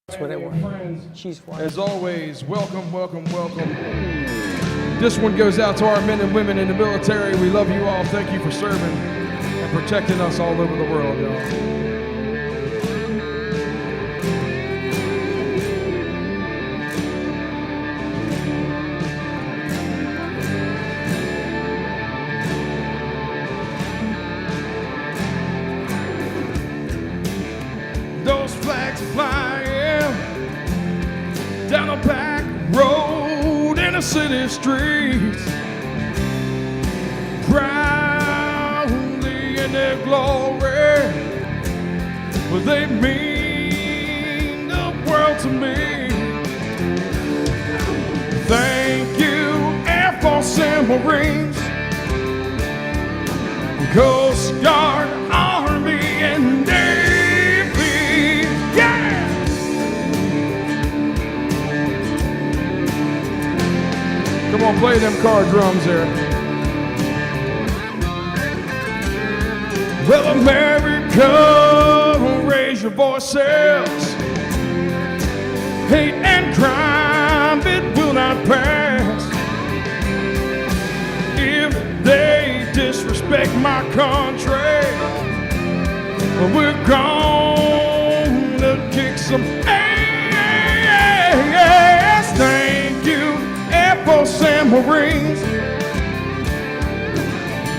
That's what it was. She's white. As always, welcome, welcome, welcome. This one goes out to our men and women in the military. We love you all. Thank you for serving and protecting us all over the world, y'all. Those flags are flying down a back road in the city streets, proudly in their glory, but they mean the world to me. Thank you, Air Force and Marines, Coast Guard, Army, and Navy. Yeah! Come on, play them car drums there. Well, America, raise your voices. Hate and crime, it will not pass. If they disrespect my country, we're gonna kick some ass. Thank you, Air Force and Marines,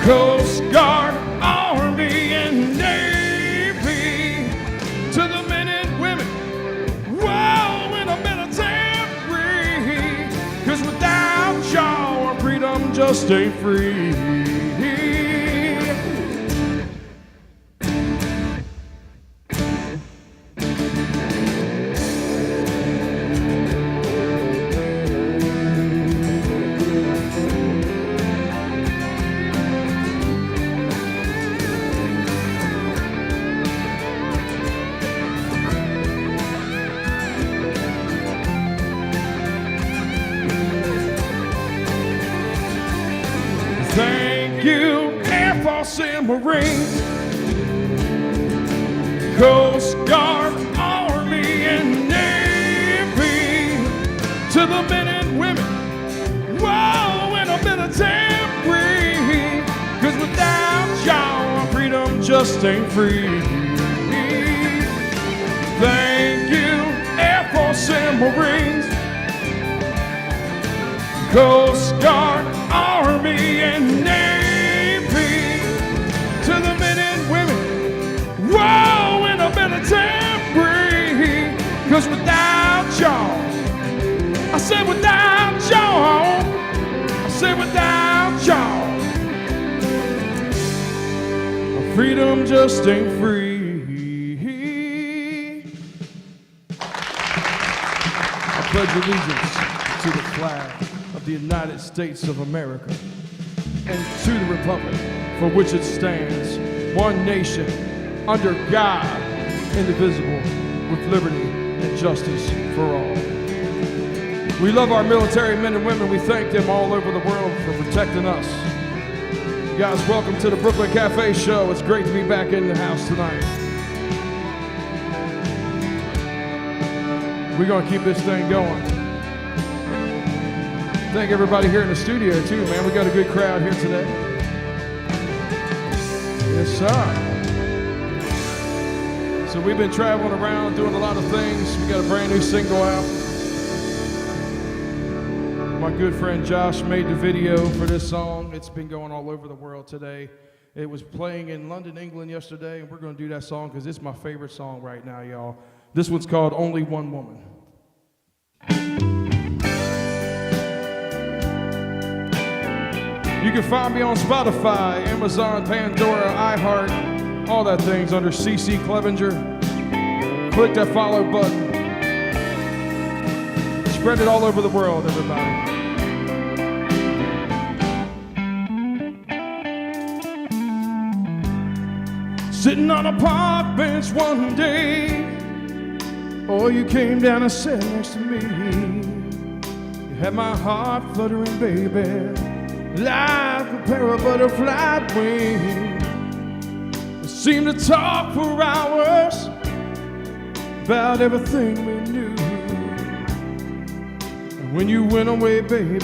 Coast Guard, Army, and Navy. To the men and women, whoa, in the military. 'Cause without y'all, our freedom just ain't free. Thank you, Air Force and Marines, Coast Guard, Army, and Navy. To the men and women, whoa, in the military. 'Cause without y'all, our freedom just ain't free. Thank you, Air Force and Marines, Coast Guard, Army, and Navy. To the men and women, whoa, in the military. 'Cause without y'all, I said without y'all, I said without y'all, our freedom just ain't free. I pledge allegiance to the flag of the United States of America and to the republic for which it stands, one nation, under God, indivisible, with liberty and justice for all. We love our military men and women. We thank them all over the world for protecting us. Guys, welcome to the Brooklyn Cafe Show. It's great to be back in the house tonight. We're going to keep this thing going. Thank everybody here in the studio too, man. We got a good crowd here today. Yes, sir. So we've been traveling around doing a lot of things. We got a brand new single out. My good friend Josh made the video for this song. It's been going all over the world today. It was playing in London, England yesterday, and we're going to do that song because it's my favorite song right now, y'all. This one's called Only One Woman. You can find me on Spotify, Amazon, Pandora, iHeart, all that things under CC Clevenger. Click that follow button. Spread it all over the world, everybody. Sitting on a park bench one day, oh, you came down and sat next to me. You had my heart fluttering, baby, like a pair of butterfly wings. We seemed to talk for hours, about everything we knew. And when you went away, baby,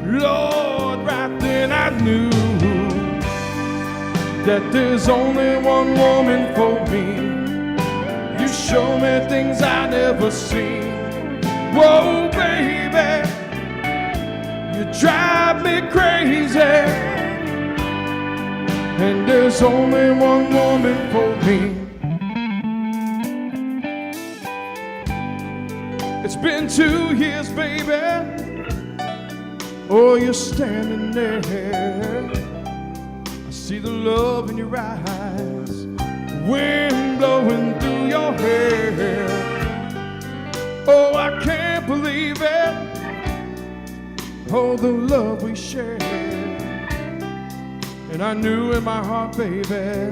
Lord, right then I knew that there's only one woman for me. You show me things I never seen. Whoa, baby, you drive me crazy. And there's only one woman for me. It's been 2 years, baby. Oh, you're standing there. I see the love in your eyes, wind blowing through your hair. Oh, I can't believe it. Oh, the love we shared. And I knew in my heart, baby,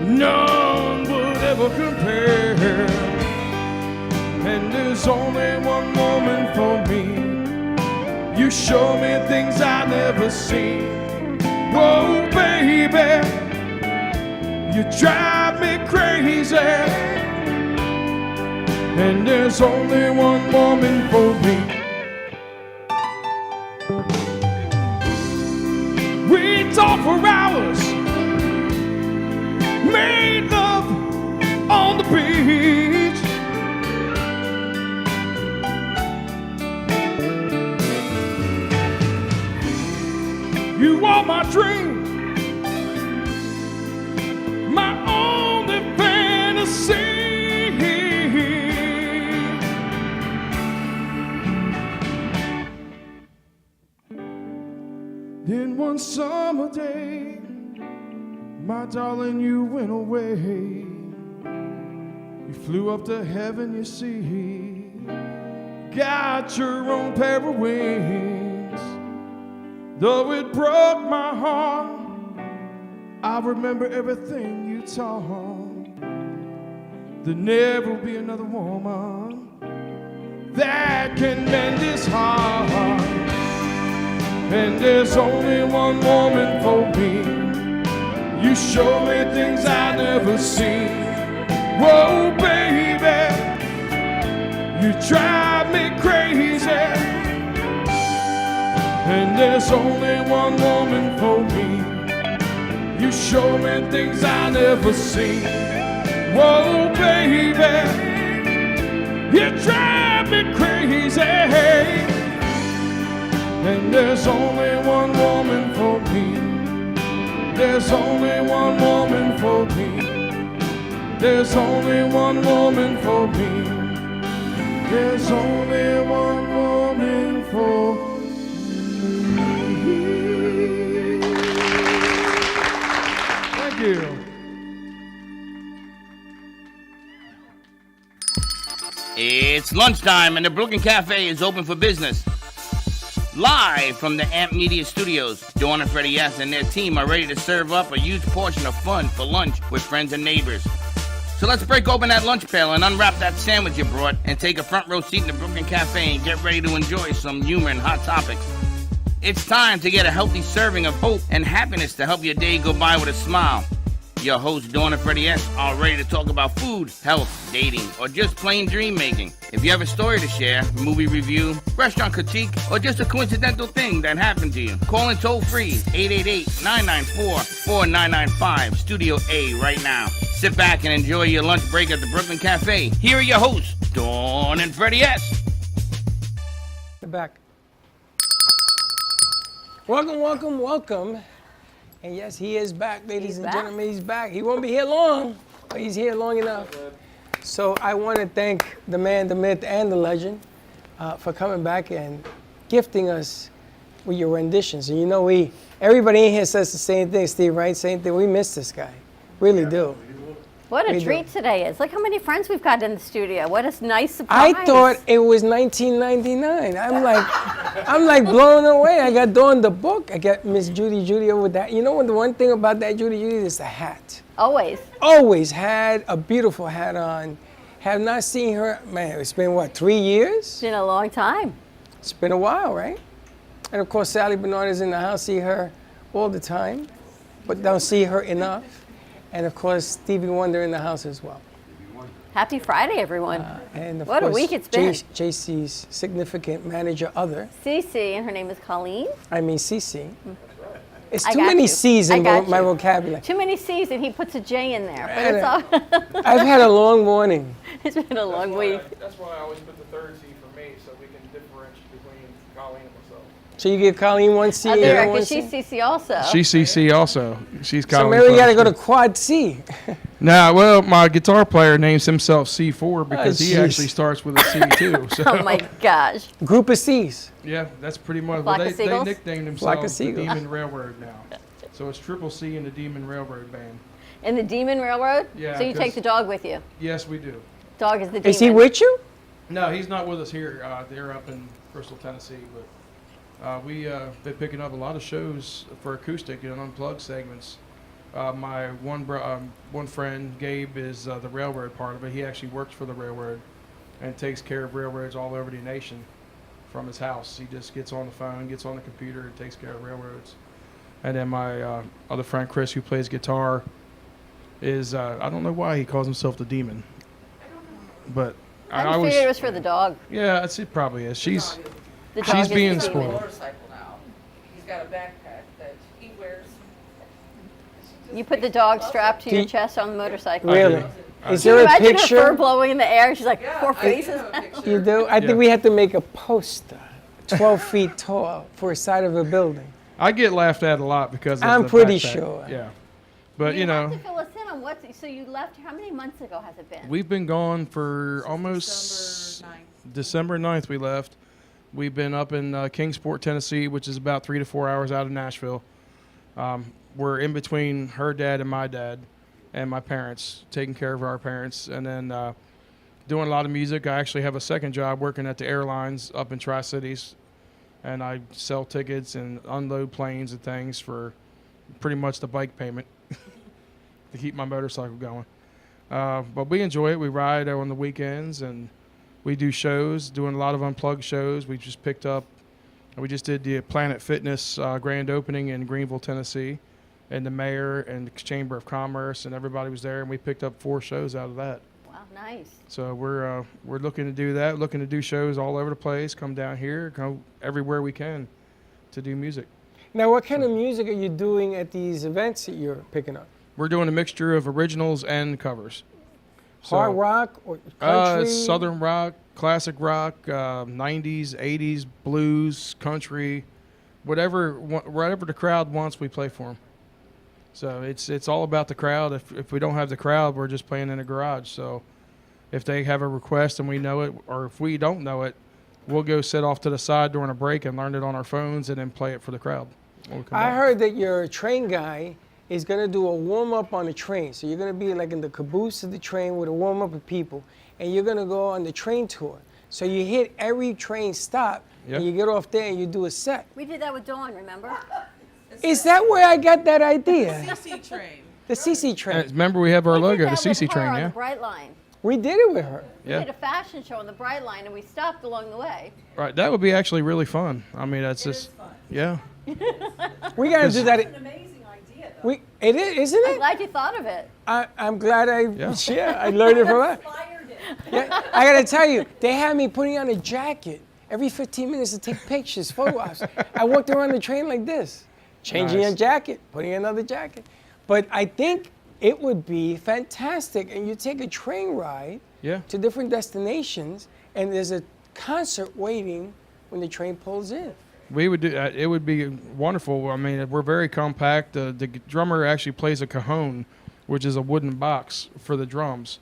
none would ever compare. And there's only one woman for me. You show me things I never seen. Whoa, baby, you drive me crazy. And there's only one woman for me. We talk for hours, made love on the beach. You are my dream, my only fantasy. Then one summer day, my darling, you went away. You flew up to heaven, you see, got your own pair of wings. Though it broke my heart, I remember everything you taught. There'll never be another woman that can mend this heart. And there's only one woman for me. You show me things I never seen. Whoa, baby, you drive me crazy. And there's only one woman for me. You show me things I never seen. Whoa, baby, you drive me crazy. And there's only one woman for me. There's only one woman for me. There's only one woman for me. There's only one woman for me. Thank you. It's lunchtime and the Brooklyn Cafe is open for business. Live from the Amp Media Studios, Dawn and Freddie S. and their team are ready to serve up a huge portion of fun for lunch with friends and neighbors. So let's break open that lunch pail and unwrap that sandwich you brought and take a front row seat in the Brooklyn Cafe and get ready to enjoy some humor and hot topics. It's time to get a healthy serving of hope and happiness to help your day go by with a smile. Your hosts, Dawn and Freddie S., are ready to talk about food, health, dating, or just plain dream making. If you have a story to share, movie review, restaurant critique, or just a coincidental thing that happened to you, call in toll free 888-994-4995, Studio A right now. Sit back and enjoy your lunch break at the Brooklyn Cafe. Here are your hosts, Dawn and Freddie S. The back. Welcome, welcome, welcome. And yes, he is back, ladies and gentlemen. He's back. He won't be here long, but he's here long enough. So I want to thank the man, the myth, and the legend for coming back and gifting us with your renditions. And you know, everybody in here says the same thing, Steve, right? Same thing. We miss this guy. Really do. What a treat today is. Look how many friends we've got in the studio. What a nice surprise. I thought it was 1999. I'm like blown away. I got Dawn the book. I got Miss Judy over that. You know what? The one thing about that Judy is the hat. Always. Always had a beautiful hat on. Have not seen her, man, it's been what, 3 years? It's been a long time. It's been a while, right? And of course, Sally Bernard is in the house. See her all the time, but don't see her enough. And of course, Stevie Wonder in the house as well. Happy Friday, everyone. And of What a course, week it's been. JC's significant manager other. Cece, and her name is Colleen. I mean Cece. It's I too got many you. C's I in got my you. vocabulary. Too many C's, and he puts a J in there. But it's all. I've had a long morning. It's been a long week. That's why I always put the third C for me, so we can differentiate between Colleen and myself. So you give Colleen one C Oh, and there, you one because C? she's Cece also. She's CC also. She's So Colleen. maybe we got to go to quad C. Nah, well, my guitar player names himself C4 because he jeez. actually starts with a C too. So. Oh my gosh. Group of C's. Yeah, that's pretty much. Flock Well, of they seagulls? nicknamed Flock of themselves the seagulls. Demon Railroad now. So it's Triple C and the Demon Railroad Band. In the Demon Railroad? Yeah, So you take 'cause- the dog with you. Yes, we do. Dog is the demon. Is he with you? No, he's not with us here. They're up in Bristol, Tennessee. But we've been picking up a lot of shows for acoustic and unplugged segments. My one friend, Gabe, is the railroad part of it. He actually works for the railroad and takes care of railroads all over the nation from his house. He just gets on the phone, gets on the computer, and takes care of railroads. And then my other friend, Chris, who plays guitar, is, I don't know why he calls himself the Demon. But I I figured it was for the dog. yeah, it probably is. She's The dog She's is the being demon. spoiled. Motorcycle now. He's got a backpack that he wears. You put the dog strapped to your Do- chest on the motorcycle. Really? Is Can you there a imagine her fur picture? blowing in the air? She's like, Yeah, four I do faces. have a picture. You do? I Yeah. think we have to make a poster, 12 feet tall, for a side of a building. I get laughed at a lot because of I'm the pretty backpack. sure. Yeah, but You you have know, to fill us in on what. So you left. How many months ago has it been? we've been gone for almost December 9th. December 9th. We left. We've been up in Kingsport, Tennessee, which is about 3 to 4 hours out of Nashville. We're in between her dad and my dad, and my parents, taking care of our parents, and then doing a lot of music. I actually have a second job working at the airlines up in Tri-Cities, and I sell tickets and unload planes and things for pretty much the bike payment to keep my motorcycle going. But we enjoy it. We ride on the weekends, and we do shows, doing a lot of unplugged shows. We just did the Planet Fitness grand opening in Greenville, Tennessee, and the mayor and the Chamber of Commerce and everybody was there, and we picked up 4 shows out of that. Wow, nice. So we're looking to do that, looking to do shows all over the place, come down here, go everywhere we can to do music. Now, what kind of music are you doing at these events that you're picking up? We're doing a mixture of originals and covers. Hard So, rock or country? Southern rock, classic rock, 90s, 80s, blues, country, whatever the crowd wants, we play for them. So it's all about the crowd. If we don't have the crowd, we're just playing in a garage. So if they have a request and we know it, or if we don't know it, we'll go sit off to the side during a break and learn it on our phones and then play it for the crowd. when we come I back. heard that your train guy is going to do a warm-up on the train. So you're going to be like in the caboose of the train with a warm-up of people, and you're going to go on the train tour. So you hit every train stop, Yeah. and you get off there and you do a set. We did that with Dawn, remember? Is that where I got that idea? CC train. The CC train. Remember, we have our We logo, did the that with CC her train, on yeah? the Bright Line. We did it with her. We Yeah. did a fashion show on the Bright Line, and we stopped along the way. Right, that would be actually really fun. I mean, that's just, yeah. We got to do that. An amazing idea, though. It is, isn't I'm it? glad you thought of it. I'm glad Yeah. I learned it from her. Inspired it. Yeah, I got to tell you, they had me putting on a jacket every 15 minutes to take pictures, photo ops. I walked around the train like this, changing Nice. a jacket, putting another jacket. But I think it would be fantastic, and you take a train ride Yeah. to different destinations, and there's a concert waiting when the train pulls in. We would do that. It would be wonderful. I mean, we're very compact. The drummer actually plays a cajon, which is a wooden box for the drums.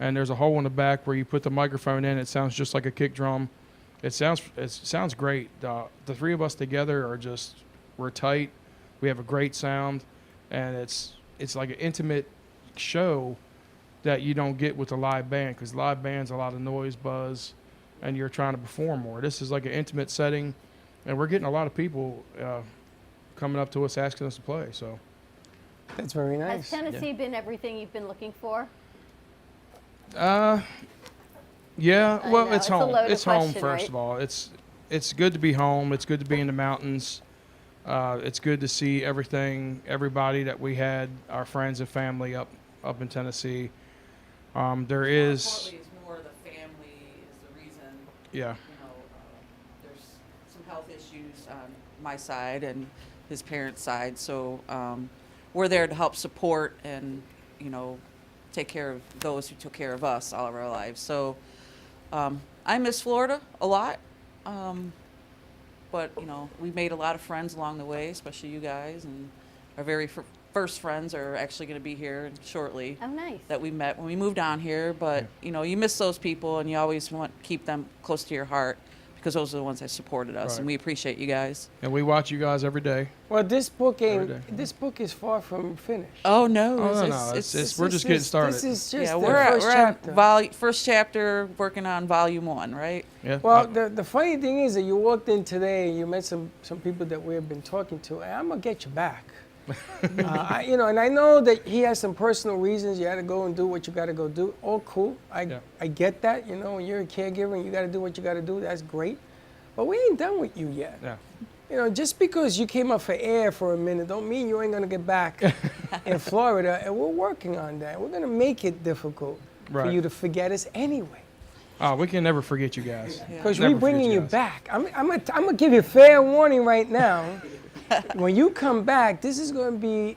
And there's a hole in the back where you put the microphone in. It sounds just like a kick drum. It sounds great. The three of us together we're tight. We have a great sound, and it's like an intimate show that you don't get with a live band, because live band's a lot of noise, buzz, and you're trying to perform more. This is like an intimate setting, and we're getting a lot of people coming up to us asking us to play. So That's very Has nice. Tennessee been everything you've been looking for? yeah, I well, know, it's it's a home. loaded It's home question, first right? of all. It's good to be home. It's good to be in the mountains. It's good to see everybody that we had, our friends and family up in Tennessee. There is, Partly it's more the family is the reason. yeah, There's some health issues on my side and his parents' side, so we're there to help support and take care of those who took care of us all of our lives. So I miss Florida a lot, but we made a lot of friends along the way, especially you guys, and our very first friends are actually going to be here shortly. Oh, nice. That we met when we moved down here, but you miss those people, and you always want to keep them close to your heart because those are the ones that supported us, Right. and we appreciate you guys. and we watch you guys every day. Well, this book Every day. This book is far from finished. Oh no, Oh, no, it's we're just getting started. This is just yeah, the we're first at chapter. first chapter, working on volume 1, right? Yeah. Well, the funny thing is that you walked in today and you met some people that we have been talking to, and I'm gonna get you back. And I know that he has some personal reasons. You had to go and do what you got to go do. All cool. I get that. When you're a caregiver and you got to do what you got to do, that's great. But we ain't done with you yet. Yeah. Just because you came up for air for a minute, don't mean you ain't gonna get back in Florida. And we're working on that. We're gonna make it difficult for Right. you to forget us anyway. Oh, we can never forget you guys. Because Never we're bringing forget you guys. back. I'm gonna give you fair warning right now. When you come back, this is gonna be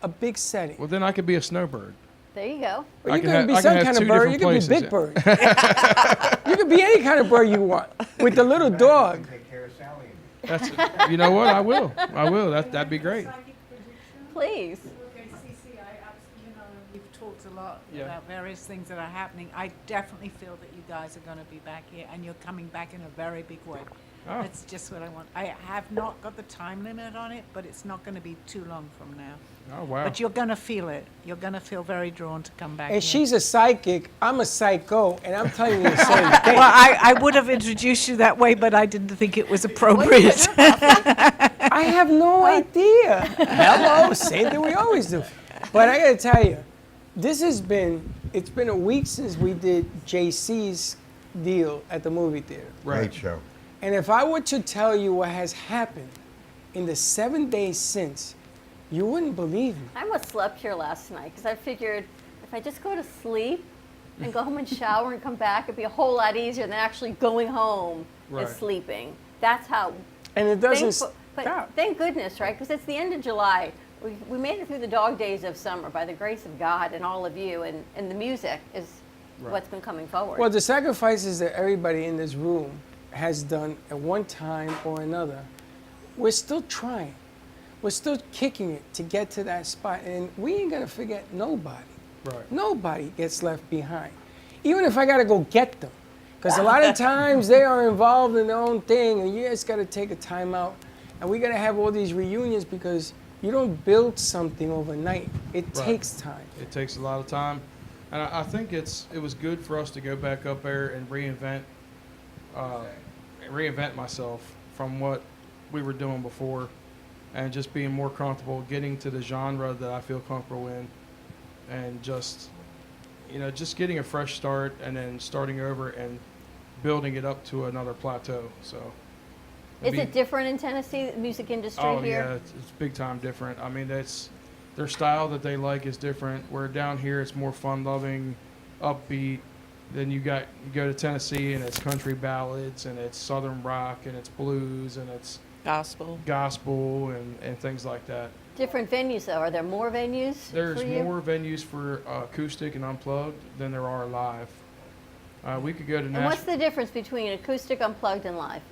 a big setting. Well, then I could be a snowbird. There you go. Well, I you can can have- be I can some have kind of two bird. You different can be big places, bird. You can be any kind of bird you want with the little dog. Take care of Sally. That's, you know what? I will. That'd be great. Please. Okay, Cece, we've talked a lot Yeah. about various things that are happening. I definitely feel that you guys are going to be back here, and you're coming back in a very big way. Oh. That's just what I want. I have not got the time limit on it, but it's not going to be too long from now. Oh wow. But you're going to feel it. You're going to feel very drawn to come back. And here. she's a psychic. I'm a psycho, and I'm telling you the same thing. Well, I would have introduced you that way, but I didn't think it was appropriate. I have no idea. Hello, same thing we always do. But I gotta tell you, it's been a week since we did JC's deal at the movie theater. Great show. And if I were to tell you what has happened in the 7 days since, you wouldn't believe me. I almost slept here last night because I figured if I just go to sleep and go home and shower and come back, it'd be a whole lot easier than actually going home Right. and sleeping. That's how. And it doesn't But stop. thank goodness, right? Because it's the end of July. We made it through the dog days of summer by the grace of God and all of you, and the music is what's been coming forward. Well, the sacrifices that everybody in this room has done at one time or another, we're still trying. We're still kicking it to get to that spot, and we ain't gonna forget nobody. Right. Nobody gets left behind. Even if I gotta go get them. Because a lot of times they are involved in their own thing, and you just gotta take a time out. And we gotta have all these reunions because you don't build something overnight. It Right. takes time. It takes a lot of time, and I think it was good for us to go back up there and reinvent myself from what we were doing before, and just being more comfortable, getting to the genre that I feel comfortable in, and just getting a fresh start and then starting over and building it up to another plateau. So. Is it different in Tennessee, the music industry Oh here? yeah, it's big time different. I mean, their style that they like is different. Where down here it's more fun-loving, upbeat. Then you go to Tennessee and it's country ballads and it's southern rock and it's blues and it's Gospel. gospel and things like that. Different venues, though. Are there more venues There's for you? more venues for acoustic and unplugged than there are live. We could go to And what's Nashville. the difference between acoustic, unplugged, and live?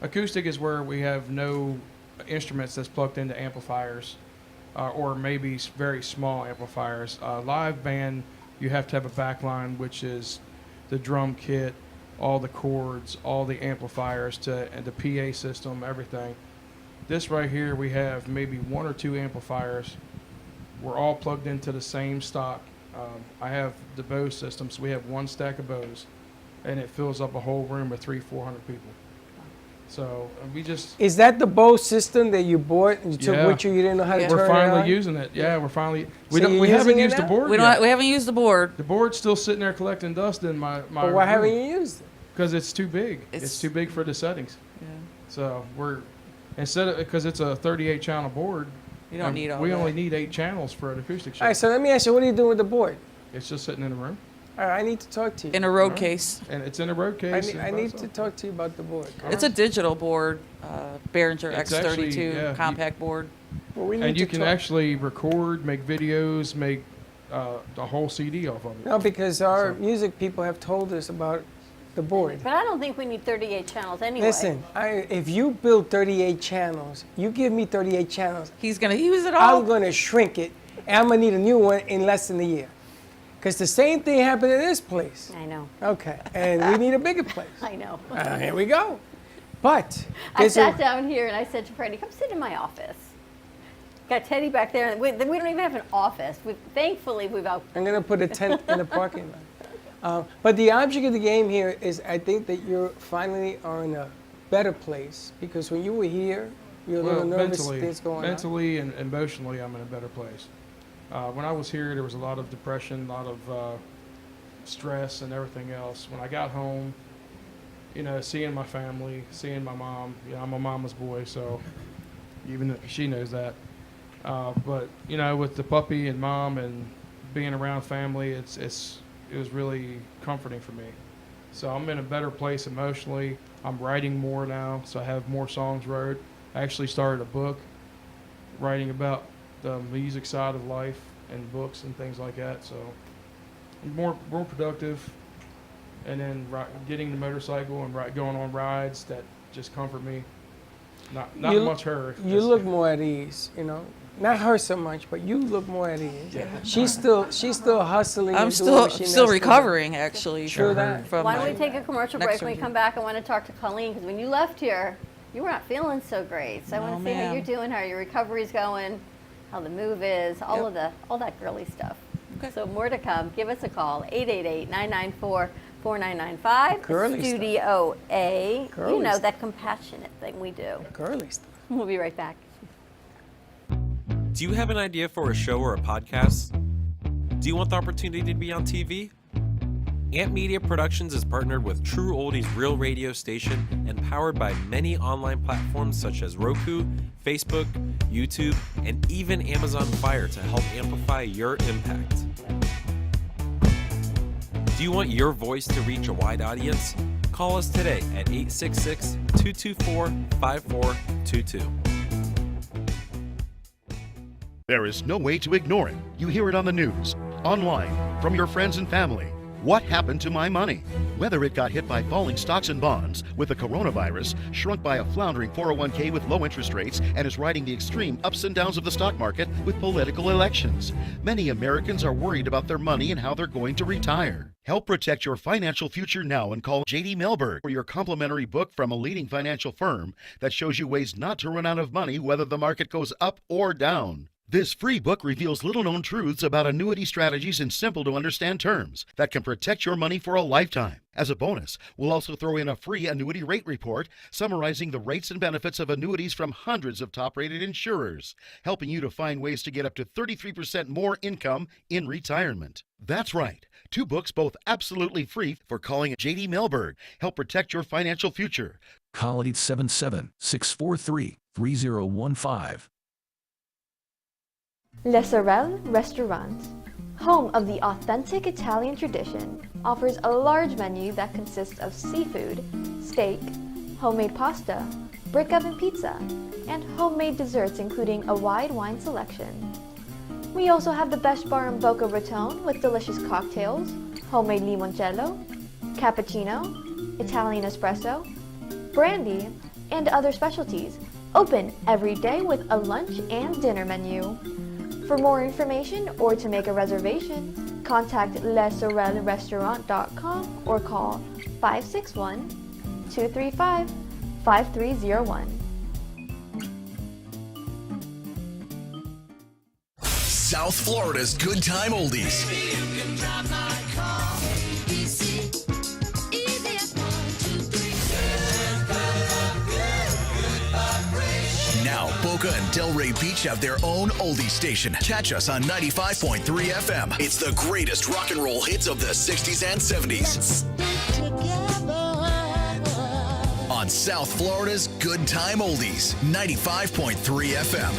Acoustic is where we have no instruments that's plugged into amplifiers, or maybe very small amplifiers. Live band, you have to have a backline, which is the drum kit, all the chords, all the amplifiers, and the PA system, everything. This right here, we have maybe one or two amplifiers. We're all plugged into the same stock. I have the Bose system, so we have one stack of Bose, and it fills up a whole room with 300-400 people. So we just Is that the Bose system that you bought and you took Yeah. with you? You didn't know how to Yeah. turn we're it finally on? using it. Yeah, we're finally. So you're We haven't using it used the now? board We yet. haven't used the board. The board's still sitting there collecting dust in my But why haven't you used it? Because it's too big. It's It's- too big for the settings. Yeah. So because it's a 38 channel board. You don't need all We that. only need 8 channels for an acoustic show. All right, so let me ask you, what are you doing with the board? It's just sitting in a room, All right, I need to talk to you. In a road case. and it's in a road I case. need, I need to talk to you about the board. It's a digital board, Behringer It's X32 actually, yeah, compact board. Well, we need And you to can talk. actually record, make videos, make the whole CD off of it. No, because our music people have told us about the board. But I don't think we need 38 channels anyway. Listen, if you build 38 channels, you give me 38 channels, He's going to use it all. I'm going to shrink it, and I'm going to need a new one in less than a year. Because the same thing happened in this place. I know. Okay, and we need a bigger place. I know. Here we go. But I there's sat a, down here and I said to Freddie, come sit in my office. Got Teddy back there. We don't even have an office. Thankfully, we've out. I'm going to put a tent in the parking lot. But the object of the game here is I think that you finally are in a better place. Because when you were here, you were a little nervous things going mentally and emotionally, I'm in a better place. When I was here, there was a lot of depression, a lot of stress and everything else. When I got home, you know, seeing my family, seeing my mom, you know, I'm a mama's boy, so even she knows that. But, you know, with the puppy and mom and being around family, it was really comforting for me. So I'm in a better place emotionally. I'm writing more now, so I have more songs wrote. I actually started a book writing about the music side of life and books and things like that. So I'm more productive, and then getting the motorcycle and going on rides that just comfort me. Not much her. You look more at ease, you know. Not her so much, but you look more at ease. Yeah. She's still hustling. I'm and doing what she still knows to do. recovering, actually. True that. From Why don't we my take a commercial neck break? When we surgery. come back, I want to talk to Colleen because when you left here, you were not feeling so great. So I want No, to see how ma'am. you're doing, how your recovery's going, how the move is, all that girly stuff. Okay. So more to come. Give us a call, 888-994-4995. Girly stuff. Studio A. Girly you know, stuff. that compassionate thing we do. Girly stuff. We'll be right back. Do you have an idea for a show or a podcast? Do you want the opportunity to be on TV? Ant Media Productions is partnered with True Oldies Real Radio Station and powered by many online platforms such as Roku, Facebook, YouTube, and even Amazon Fire to help amplify your impact. Do you want your voice to reach a wide audience? Call us today at 866-224-5422. There is no way to ignore it. You hear it on the news, online, from your friends and family. What happened to my money? Whether it got hit by falling stocks and bonds, with the coronavirus, shrunk by a floundering 401k with low interest rates, and is riding the extreme ups and downs of the stock market with political elections. Many Americans are worried about their money and how they're going to retire. Help protect your financial future now and call J.D. Mellberg for your complimentary book from a leading financial firm that shows you ways not to run out of money whether the market goes up or down. This free book reveals little-known truths about annuity strategies in simple-to-understand terms that can protect your money for a lifetime. As a bonus, we'll also throw in a free annuity rate report summarizing the rates and benefits of annuities from hundreds of top-rated insurers, helping you to find ways to get up to 33% more income in retirement. That's right. 2 books, both absolutely free, for calling J.D. Mellberg. Help protect your financial future. Call 877-643-3015. Le Sorel Restaurant, home of the authentic Italian tradition, offers a large menu that consists of seafood, steak, homemade pasta, brick oven pizza, and homemade desserts including a wide wine selection. We also have the best bar in Boca Raton with delicious cocktails, homemade limoncello, cappuccino, Italian espresso, brandy, and other specialties. Open every day with a lunch and dinner menu. For more information or to make a reservation, contact lesorelrestaurant.com or call 561-235-5301. South Florida's Good Time Oldies. Now, Boca and Delray Beach have their own oldie station. Catch us on 95.3 FM. It's the greatest rock and roll hits of the 60s and 70s. On South Florida's Good Time Oldies, 95.3 FM.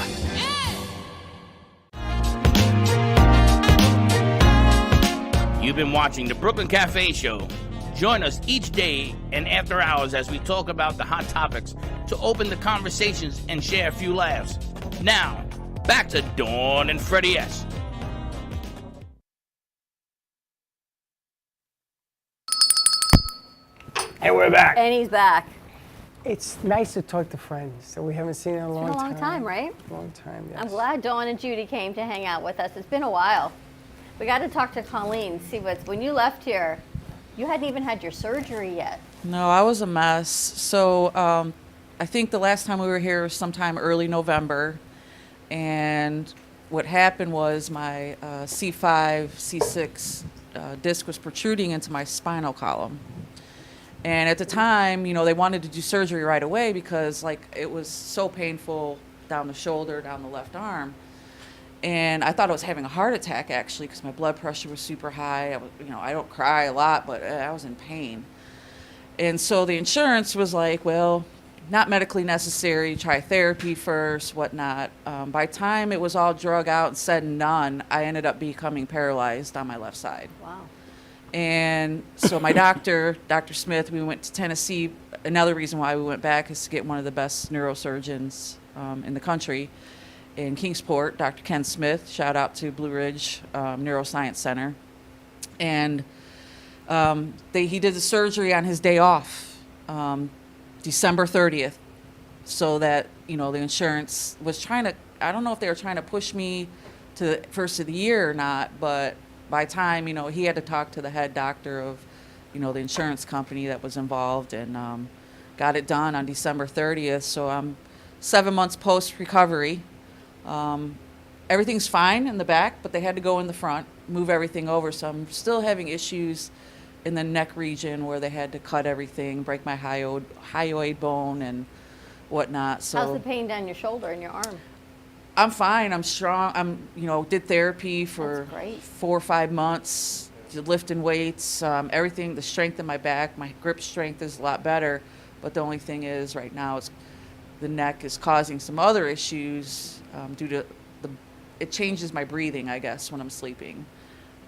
You've been watching the Brooklyn Cafe Show. Join us each day and after hours as we talk about the hot topics to open the conversations and share a few laughs. Now, back to Dawn and Freddie S. And we're back. And he's back. It's nice to talk to friends that we haven't seen in a long time. It's been a long time, right? Long time, yes. I'm glad Dawn and Judy came to hang out with us. It's been a while. We got to talk to Colleen, see what's, when you left here, you hadn't even had your surgery yet. No, I was a mess. So I think the last time we were here was sometime early November. And what happened was my C5, C6 disc was protruding into my spinal column. And at the time, you know, they wanted to do surgery right away because, like, it was so painful down the shoulder, down the left arm. And I thought I was having a heart attack, actually, because my blood pressure was super high. I don't cry a lot, but I was in pain. And so the insurance was like, well, not medically necessary, try therapy first, whatnot. By the time it was all drug out and said and done, I ended up becoming paralyzed on my left side. Wow. And so my doctor, Dr. Smith, we went to Tennessee. Another reason why we went back is to get one of the best neurosurgeons in the country in Kingsport, Dr. Ken Smith. Shout out to Blue Ridge Neuroscience Center. And he did the surgery on his day off, December 30th, so that, you know, the insurance was trying to, I don't know if they were trying to push me to the first of the year or not, but by time, you know, he had to talk to the head doctor of, you know, the insurance company that was involved, and got it done on December 30th. So I'm 7 months post-recovery. Everything's fine in the back, but they had to go in the front, move everything over. So I'm still having issues in the neck region where they had to cut everything, break my hyoid bone and whatnot. So how's the pain down your shoulder and your arm? I'm fine. I'm strong. Did therapy for 4 or 5 months, lifting weights, everything. The strength in my back, my grip strength is a lot better. But the only thing is, right now, the neck is causing some other issues due to it changes my breathing, I guess, when I'm sleeping,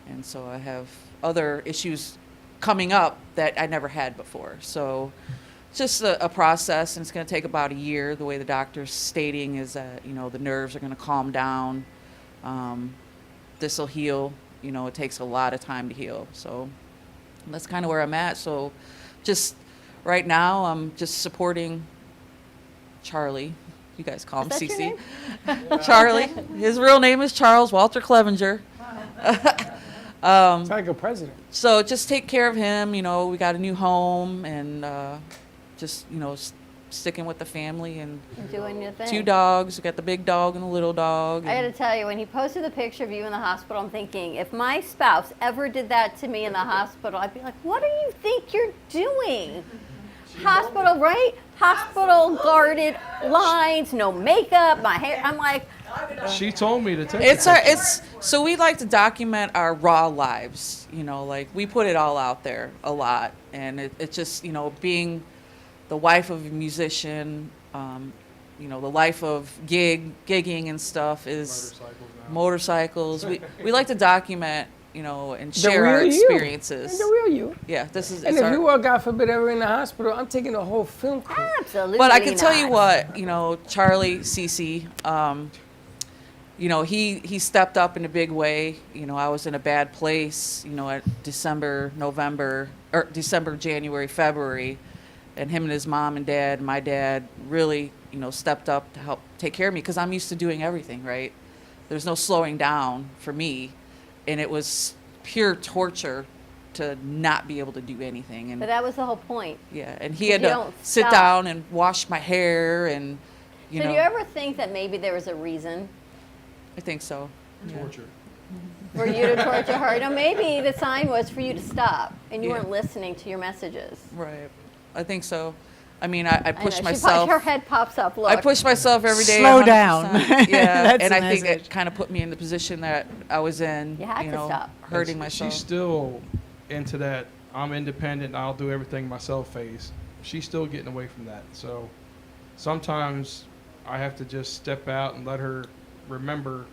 and so I have other issues coming up that I never had before. So just a process, and it's going to take about a year. The way the doctor's stating is that, you know, the nerves are going to calm down. This will heal. You know, it takes a lot of time to heal. So that's kind of where I'm at. So just right now, I'm just supporting Charlie. You guys call him Is that your CC. Charlie. His real name is Charles Walter Clevenger. It's like a president. So just take care of him. You know, we got a new home, and just, you know, sticking with the family and doing your thing. 2 dogs. We got the big dog and the little dog. I got to tell you, when he posted the picture of you in the hospital, I'm thinking, if my spouse ever did that to me in the hospital, I'd be like, what do you think you're doing? Hospital, right? Hospital guarded lines, no makeup, my hair. I'm like, She told me to take it. So we like to document our raw lives, you know, like we put it all out there a lot. And it's just, you know, being the wife of a musician, you know, the life of gigging and stuff is motorcycles. We like to document, you know, and share our experiences. And the real you. Yeah, this is. And if you were, God forbid, ever in the hospital, I'm taking the whole film crew. absolutely. But I can tell you not. what, you know, Charlie CC, you know, he stepped up in a big way. You know, I was in a bad place, you know, at December, January, February, and him and his mom and dad, my dad, really, you know, stepped up to help take care of me because I'm used to doing everything, right? There's no slowing down for me, and it was pure torture to not be able to do anything. And But that was the whole point. yeah, and he If had you to don't sit stop. down and wash my hair, and you So know. do you ever think that maybe there was a reason I think so. Torture. for you to torture her? No, maybe the sign was for you to stop, and you Yeah. weren't listening to your messages. Right. I think so. I mean, I I push know. myself. Her head pops up. Look. I push myself every day. Slow down. 100%. Yeah, That's and the I think message. it kind of put me in the position that I was in. You had to know, stop. hurting myself. She's still into that I'm independent, I'll do everything myself phase. She's still getting away from that. So sometimes I have to just step out and let her remember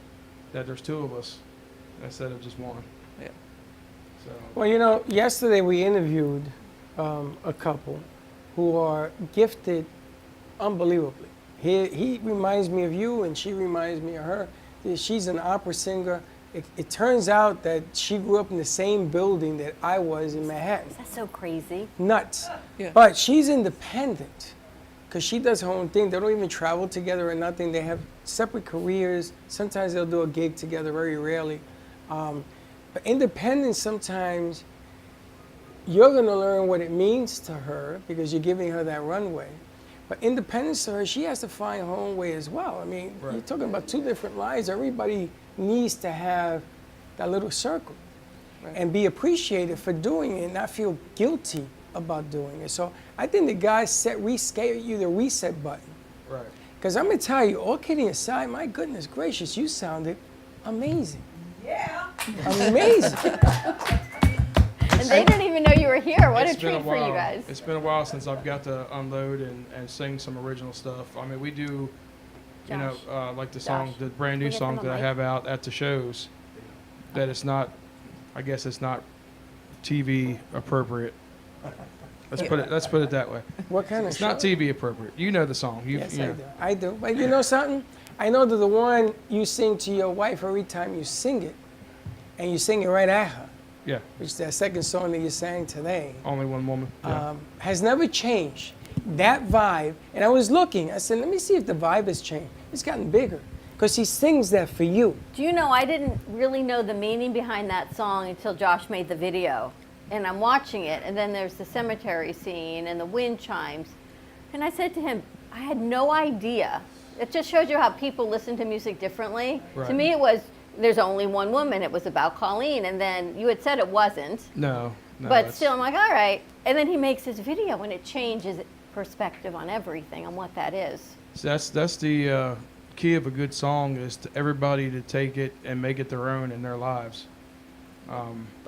that there's 2 of us instead of just one. Yeah. Well, you know, yesterday we interviewed a couple who are gifted unbelievably. He reminds me of you, and she reminds me of her. She's an opera singer. It turns out that she grew up in the same building that I was in Manhattan. That's so crazy. Nuts. Yeah. But she's independent because she does her own thing. They don't even travel together or nothing. They have separate careers. Sometimes they'll do a gig together, very rarely. But independence, sometimes you're going to learn what it means to her because you're giving her that runway. But independence to her, she has to find her own way as well. I mean, you're talking about two different lives. Everybody needs to have that little circle and be appreciated for doing it and not feel guilty about doing it. So I think the guys gave you the reset button. Right. Because I'm going to tell you, all kidding aside, my goodness gracious, you sounded amazing. Yeah. Amazing. And they didn't even know you were here. What a It's been treat for you guys. It's been a while since I've got to unload and sing some original stuff. I mean, we do, you know, like the song, Josh, the brand new can we get song them a that I mic? have out at the shows. That it's not, I guess it's not TV appropriate. Let's put it that way. What kind of It's show? not TV appropriate. You know the song. Yes, you I know. do. I do. But you know something? I know that the one you sing to your wife every time you sing it, and you sing it right at her, Yeah. which is that second song that you sang today, Only one woman. Yeah. has never changed. That vibe, and I was looking, I said, let me see if the vibe has changed. It's gotten bigger, because he sings that for you. Do you know, I didn't really know the meaning behind that song until Josh made the video. And I'm watching it, and then there's the cemetery scene and the wind chimes. And I said to him, I had no idea. It just shows you how people listen to music differently. Right. To me, it was, there's only one woman. It was about Colleen. And then you had said it wasn't. No. But that's- still, I'm like, all right. And then he makes his video, and it changes perspective on everything, on what that is. So that's the key of a good song is to everybody to take it and make it their own in their lives.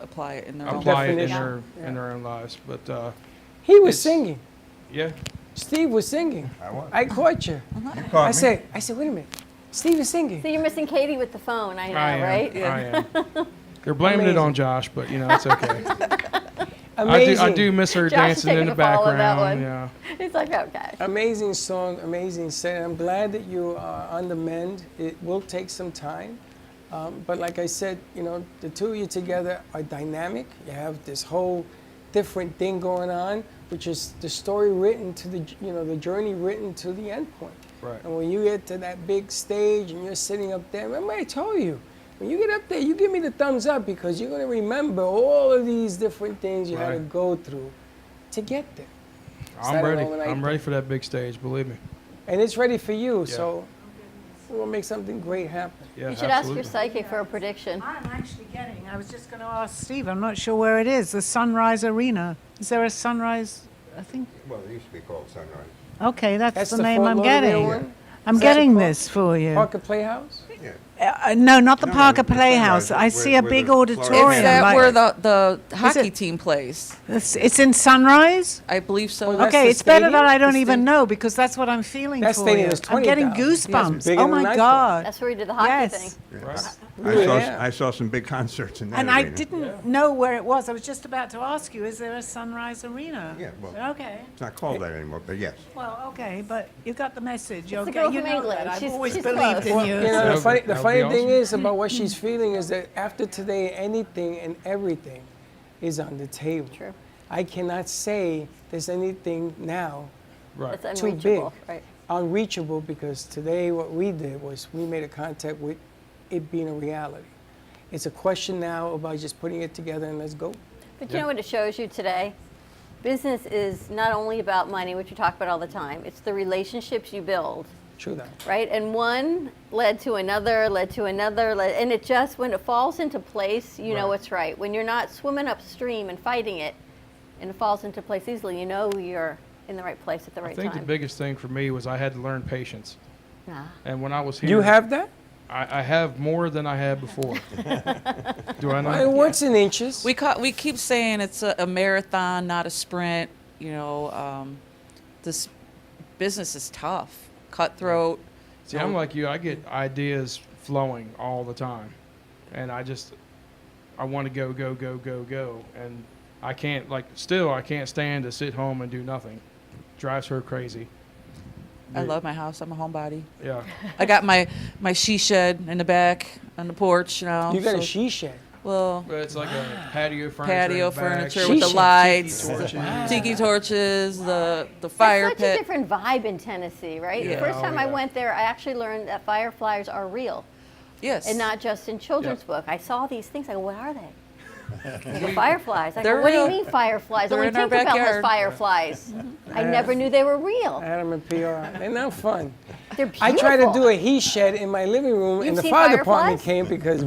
Apply it in their own. Apply it in Definition. in their own lives. But He was It's- singing. yeah, Steve was singing. I was. I caught you. You caught me. I said, wait a minute. Steve is singing. So you're missing Katie with the phone, I know, I am. right? I am. They're blaming it on Josh, but you know it's okay. Amazing. I do miss her Josh is dancing in taking the a fall of that background. one. Yeah. He's like, okay. Amazing song, amazing set. I'm glad that you are on the mend. It will take some time. But like I said, you know, the two of you together are dynamic. You have this whole different thing going on, which is the story written to the, you know, the journey written to the end point. Right. And when you get to that big stage and you're sitting up there, remember I told you, when you get up there, you give me the thumbs up because you're going to remember all of these different things you had to Right. go through to get there. It's I'm not an ready. overnight I'm thing. ready for that big stage. Believe me. And it's ready for you, Yeah. so we'll make something great happen. Yeah. You should ask your psychic for a prediction. I'm actually getting, I was just going to ask Steve, I'm not sure where it is, the Sunrise Arena. Is there a Sunrise, I think? Well, it used to be called Sunrise. Okay, that's, That's the the name Fort I'm Lauderdale getting. one? I'm Is that getting Park- this for you. Parker Playhouse? Yeah. No, not the No, Parker the Playhouse. Sunrise, I see a where big the Florida- auditorium. It's that like- where the hockey it- team plays. It's in Sunrise? I believe so. Oh, that's Okay, the it's better that stadium? I don't The even stadium? know because that's what I'm feeling That for stadium you. is I'm getting 20,000. Yes, goosebumps. bigger Oh than my Nightclub. God. That's where he did the hockey Yes. thing. Yes. I saw some big concerts in that And I arena. didn't know where it was. I was just about to ask you, is there a Sunrise Arena? Yeah, well- Okay. It's not called that anymore, but yes. Well, okay, but you got the message. the Okay, girl you from know England. that. I've She's- always she's believed close. in Well, you. you know, That the would- funny, that the would funny be thing awesome. is about what she's feeling is that after today, anything and everything is on the table. True. I cannot say there's anything now Right. That's too unreachable. big, Right. unreachable, because today what we did was we made a contact with it being a reality. It's a question now about just putting it together and let's go. But you know what it shows you today? Business is not only about money, which we talk about all the time. It's the relationships you build, True that. right? And one led to another, and it just, when it falls into place, you know Right. it's right. When you're not swimming upstream and fighting it, and it falls into place easily, you know you're in the right place at the I right think the time. biggest thing for me was I had to learn patience. Nah. And when I was here, You have that? I have more than I had before. Do I It not? works in inches. We keep saying it's a marathon, not a sprint. You know, this business is tough, cutthroat. See, I'm like you. I get ideas flowing all the time, and I just I want to go. And I can't, I can't stand to sit home and do nothing. Drives her crazy. I love my house. I'm a homebody. Yeah. I got my she shed in the back on the porch now. You got a she shed. Well, But it's like a patio furniture. patio in the back. furniture with the She-shed. lights, Tiki torches. the fire It's such a pit. different vibe in Tennessee, right? Yeah. The first Oh, time I yeah. went there, I actually learned that fireflies are real Yes. and not just in children's Yep. book. I saw these things. I go, what are they? They go, fireflies. I They're go, what do you real. mean fireflies? They're Only in our Tinkerbell has backyard. fireflies. I never knew they were real. Adam and PR. They're not fun. They're beautiful. I tried to do a he shed in my living room, You've and the seen fire department fireflies? came because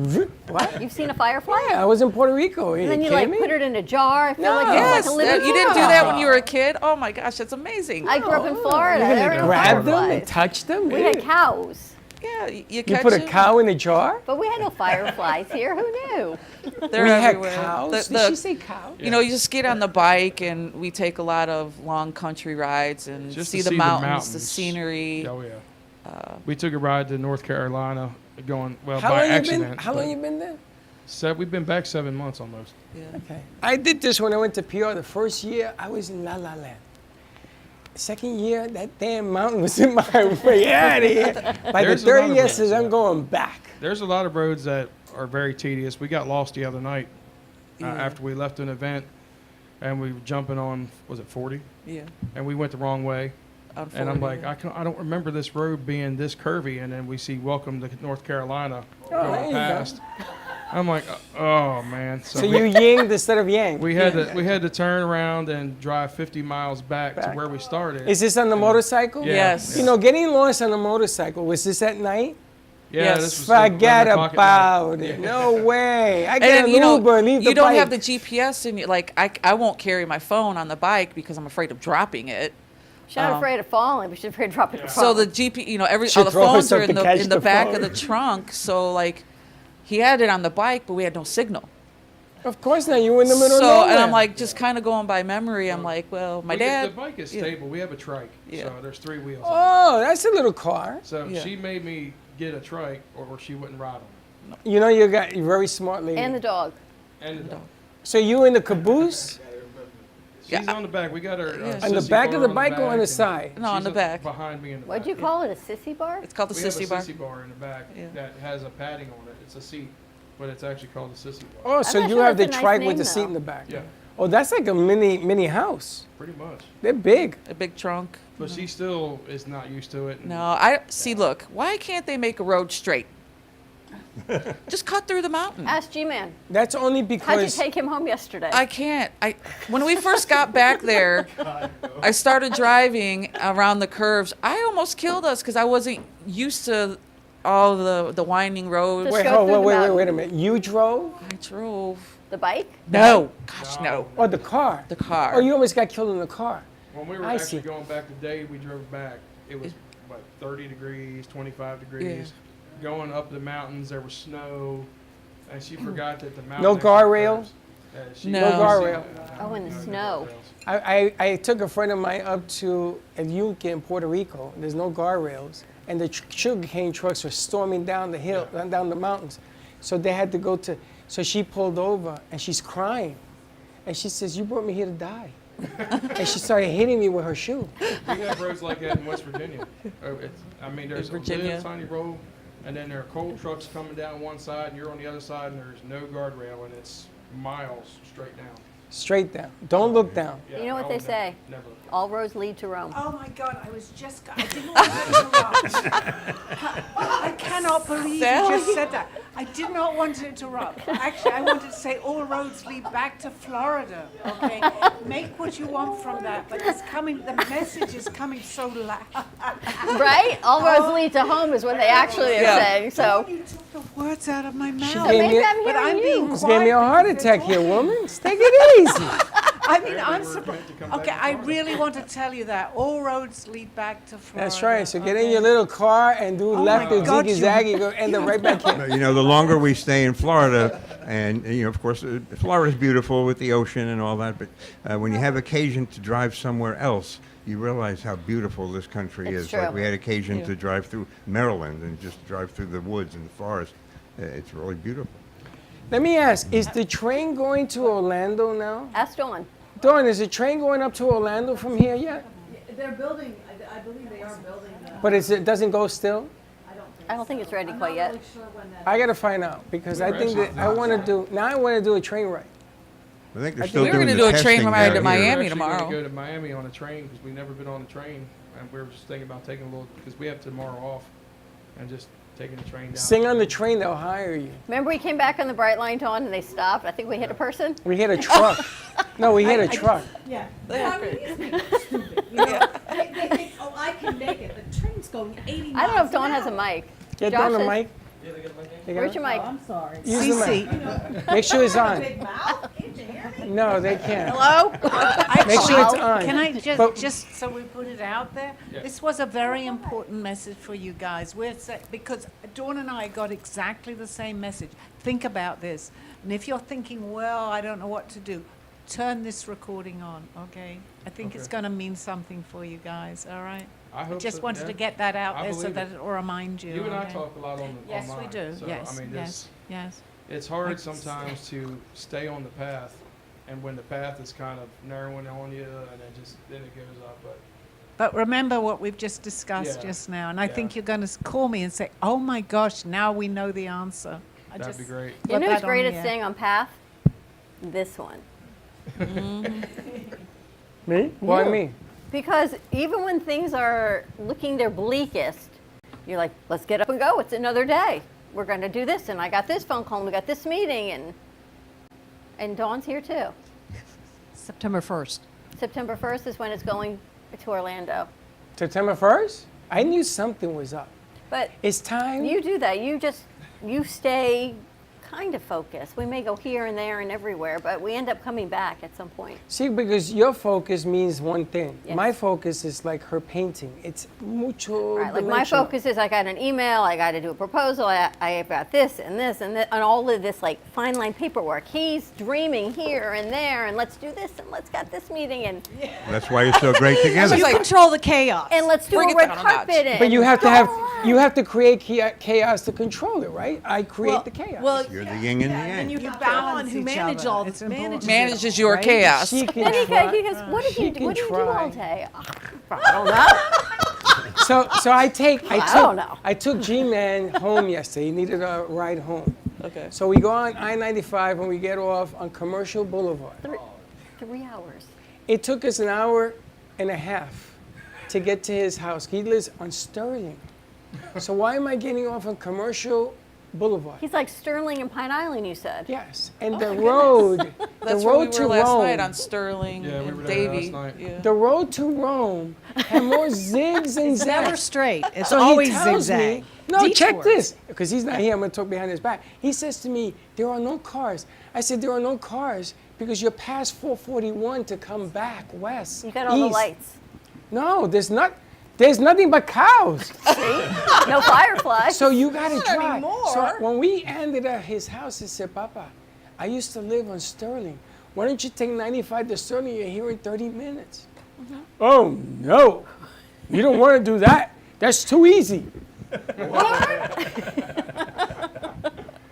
what? You've seen a firefly? Yeah, I was in Puerto Rico. And then you like put it in a jar. I feel like Yes, it's like a living you didn't do that when thing. you were a kid. Oh my gosh, that's amazing. I grew up in Florida. You're There gonna were no grab them fireflies. and touch them? We had cows, Yeah, you You catch put a them. cow in a jar? but we had no fireflies here. Who knew? They're We had everywhere. cows? The- Did the- she say cows? You know, you just get on the bike and we take a lot of long country rides and Just see to the see the mountains, the mountains. scenery. Oh, yeah. We took a ride to North Carolina going, well, How by long you accident. been? How long you been there? We've been back 7 months almost. Okay. I did this when I went to PR. The first year, I was in La La Land. Second year, that damn mountain was in my way out of here. By There's the a lot third of year, roads, says yeah. I'm going back. There's a lot of roads that are very tedious. We got lost the other night after we left an event, and we were jumping on, was it 40? Yeah. And we went the wrong way. On And I'm 40, like, I don't remember this road being this curvy. And then we see "Welcome to North Carolina" there going you past. I'm like, oh man. So you yinged instead of yang. we had to turn around and drive 50 miles back to where we started. Is this on the motorcycle? Yeah. Yes. You know, getting lost on a motorcycle, was this at night? Yeah, Yes. this was like Forget 11 o'clock at about night. it. No way. I And get then, an you know, Uber, leave the you don't bike. have the GPS and you like I won't carry my phone on the bike because I'm afraid of dropping it. She's not afraid of falling, but she's afraid of dropping the phone. So the GP, you know, She all the throws phones are up in to catch the the back phone. of the trunk. So like, he had it on the bike, but we had no signal. Of course not. You were in the middle of So nowhere. and I'm like, just kind of going by memory. I'm like, well, my dad. The bike is yeah. stable. We have a trike, Yeah. so there's 3 wheels. Oh, that's a little car. So Yeah. she made me get a trike, or she wouldn't ride on it. You know, you're very smart lady. and the dog. And the dog. So you in the caboose? She's on the back. We got her On the sissy back of bar the on bike or on the and side? No, on she's the up back. Behind me in the What'd back. you call it? A sissy bar? It's called the We have a sissy bar. sissy bar in the back that has a padding on it. It's a seat, but it's actually called a sissy bar. Oh, so not you sure have the that's a nice trike with name, the seat in though. the back. Yeah, Oh, that's like a mini house. pretty much. They're big. A big trunk. But she still is not used to it. and- No, I see. Look, why can't they make a road straight? Just cut through the mountain. Ask G-Man. That's only How'd you because take him home yesterday? I can't. When we first got back there, I started driving around the curves. I almost killed us because I wasn't used to all the winding roads. Just wait, go hold, through the wait a mountain. minute. You drove I drove. The bike? No, gosh, no. or the car? The car. Oh, you almost got killed in the car. When we were I actually see. going back the day we drove back, it was what 30 degrees, 25 degrees. Going up the mountains, there was snow, and she forgot that the mountain. No actually guardrail? curves. She No. didn't see guardrail. that. Oh, in the No snow. guardrails. I took a friend of mine up to El Yunque in Puerto Rico. There's no guardrails, and the sugarcane trucks were storming down the hill, down the mountains. So they had to go to. So she pulled over, and she's crying, and she says, "You brought me here to die." And she started hitting me with her shoe. We have roads like that in West Virginia. There's a Virginia. little tiny road, and then there are coal trucks coming down one side, and you're on the other side, and there's no guardrail, and it's miles straight down. Straight down. Don't look down. Yeah, You know what no, they no, say? Never. All roads lead to Rome. Oh my God, I was just, I didn't want to interrupt. I cannot believe you just said that. I did not want to interrupt. Actually, I wanted to say all roads lead back to Florida, okay? Make what you want from that, but the message is coming so loud. Right? All roads lead to home is what they actually are Yeah. saying. So You took the words out of my mouth. gave maybe me- I'm But I'm hearing being you. Just gave me a quiet heart because they're attack here, talking. woman. Just take it easy. I mean, I'm We're surprised. meant to come back Okay, to I Florida. really want to tell you that. All roads lead back to Florida. That's right. So get in okay? your little car and do Oh left my and God, ziggy-zaggy, go end up right back here. You know, the longer we stay in Florida, and you know, of course, Florida's beautiful with the ocean and all that, but when you have occasion to drive somewhere else, you realize how beautiful this country It's is. Like true. we had occasion to drive through Maryland and just drive through the woods and the forest. It's really beautiful. Let me ask, is the train going to Orlando now? Ask Dawn. Dawn, is the train going up to Orlando from here yet? They're building, I believe they are building. But it doesn't go still? I don't think it's ready quite yet. Really sure when that. I got to find out because I think that I want to do a train ride. I think they're still We were doing gonna the do a train testing ride to down Miami. here. We're actually tomorrow. gonna go to Miami on a train because we've never been on a train, and we were just thinking about taking a little because we have tomorrow off, and just taking the train down. Sing on the train, they'll hire you. Remember we came back on the Bright Line, Dawn, and they stopped? I think we hit a person. We hit a truck. No, we hit a truck. Yeah. Yeah. I mean, these people are stupid. You know? They think, oh, I can make it. The train's going 80 miles I don't know if an Dawn has a hour. mic. Get Josh down the is- mic. You got Where's it? your mic? Oh, I'm sorry. Use the mic. Make sure it's on. Big mouth. Can't you hear me? No, they can't. Hello? Make sure it's on. Can I But- just so we put it out there? Yeah. This was a very important message for you guys. Because Dawn and I got exactly the same message. Think about this. And if you're thinking, well, I don't know what to do, turn this recording on, okay? I think it's Okay. going to mean something for you guys, all right? I hope just so, wanted yeah. to get that out I there so believe that it. it will remind you. You and I okay? talk a lot Yes, online. we do. So, Yes, I mean, yes, yes. it's hard sometimes to stay on the path, and when the path is kind of narrowing on you, and then it goes up. But remember what we've just discussed Yeah. just now, and I Yeah. think you're going to call me and say, "Oh my gosh, now we know the answer." That'd be great. You put know who's that on great the at air. staying on path? This one. Me? Why You. me? Because even when things are looking their bleakest, you're like, let's get up and go. It's another day. We're going to do this, and I got this phone call, and we got this meeting, and Dawn's here too. September 1st. September 1st is when it's going to Orlando. September 1st? I knew something was up. But It's time. you do that. You stay kind of focused. We may go here and there and everywhere, but we end up coming back at some point. See, because your focus means one thing. Yes. My focus is like her painting. It's mucho. Right, like my dimensional. focus is I got an email, I got to do a proposal, I've got this and this and this, and all of this like fine line paperwork. He's dreaming here and there, and let's do this, and let's got this meeting, and That's why you're so great together. You control the chaos. let's do Bring a it red down a notch. carpet. And But you have to go have. on. You have to create chaos to control it, right? I create the chaos. Well, You're the yin and the yang. and you You have balance Dawn who each manage other. all It's this, important. Manages your right? chaos. she can Then he try. goes, what do she you do? can What do you do try. all day? I don't know. So I don't know. I took G-Man home yesterday. He needed a ride home. Okay. So we go on I-95 and we get off on Commercial Boulevard. 3 hours. It took us an hour and a half to get to his house. He lives on Sterling. So why am I getting off on Commercial Boulevard? He's like Sterling and Pine Island, you said. Yes, and the road, That's the where we road to were last Rome, night on Sterling Yeah, we and were there Davie. last night. Yeah. the road to Rome had more zigs and It's never zags. straight. It's So always he tells zigzag. me, no, check Detours. this, because he's not here. I'm going to talk behind his back. He says to me, there are no cars. I said, there are no cars because you're past 441 to come back west. You got all the east." lights. No, there's nothing but cows. No fireflies. So you got to drive. anymore. So when we ended at his house, he said, Papa, I used to live on Sterling. Why don't you take 95 to Sterling? You're here in 30 minutes. Oh, no. You don't want to do that. That's too easy.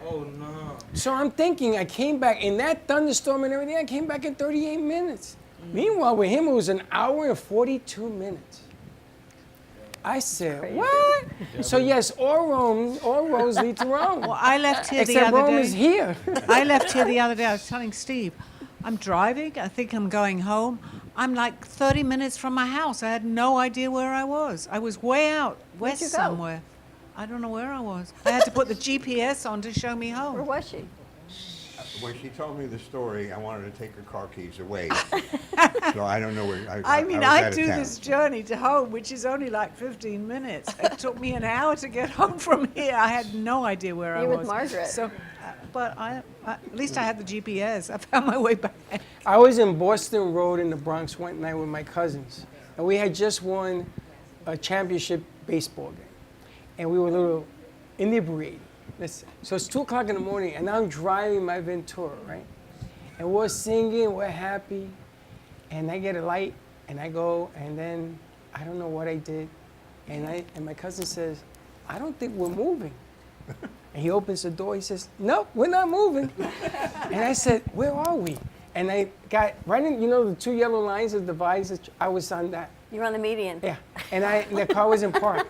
Oh, no. So I'm thinking, I came back in that thunderstorm and everything, I came back in 38 minutes. Meanwhile, with him, it was an hour and 42 minutes. I said, what? So yes, all roads lead to Rome. Well, I left here the Except other Rome day. is here. I left here the other day. I was telling Steve, I'm driving. I think I'm going home. I'm like 30 minutes from my house. I had no idea where I was. I was way out west you go? somewhere. I don't know where I was. I had to put the GPS on to show me Where home. was she? When she told me the story, I wanted to take her car keys away. So I don't know where. I mean, was I out of do town. this journey to home, which is only like 15 minutes. It took me an hour to get home from here. I had no idea where I You was. with Margaret. So, but at least I had the GPS. I found my way back. I was in Boston Road in the Bronx one night with my cousins, and we had just won a championship baseball game, and we were a little inebriated. Listen, so it's 2 o'clock in the morning, and I'm driving my Ventura, right? And we're singing, we're happy, and I get a light, and I go, and then I don't know what I did, and my cousin says, I don't think we're moving. And he opens the door. He says, nope, we're not moving. And I said, where are we? And I got right in, the two yellow lines that divides it. I was on that. You're on the median. Yeah. And the car was in park.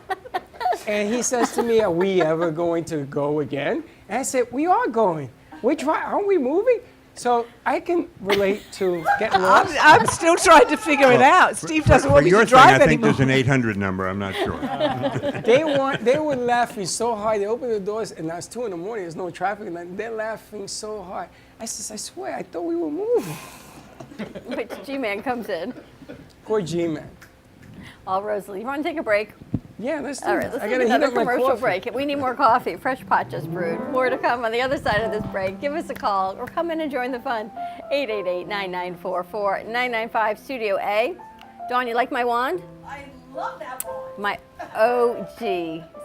And he says to me, are we ever going to go again? And I said, we are going. Aren't we moving? So I can relate to getting lost. I'm still trying to figure it out. Steve doesn't want me to drive I think anymore. there's an 800 number. I'm not sure. They were laughing so hard. They opened the doors, and now it's 2 a.m. There's no traffic, and they're laughing so hard. I says, I swear, I thought we were moving. Which G-Man comes in. Poor G-Man. All Rosalie. You want to take a break? Yeah, let's do All that. right, let's I take gotta heat another up my commercial coffee. break. We need more coffee. Fresh pot just brewed. More to come on the other side of this break. Give us a call or come in and join the fun. 888-9944-995 Studio A. Dawn, you like my wand? I love that wand. My OG.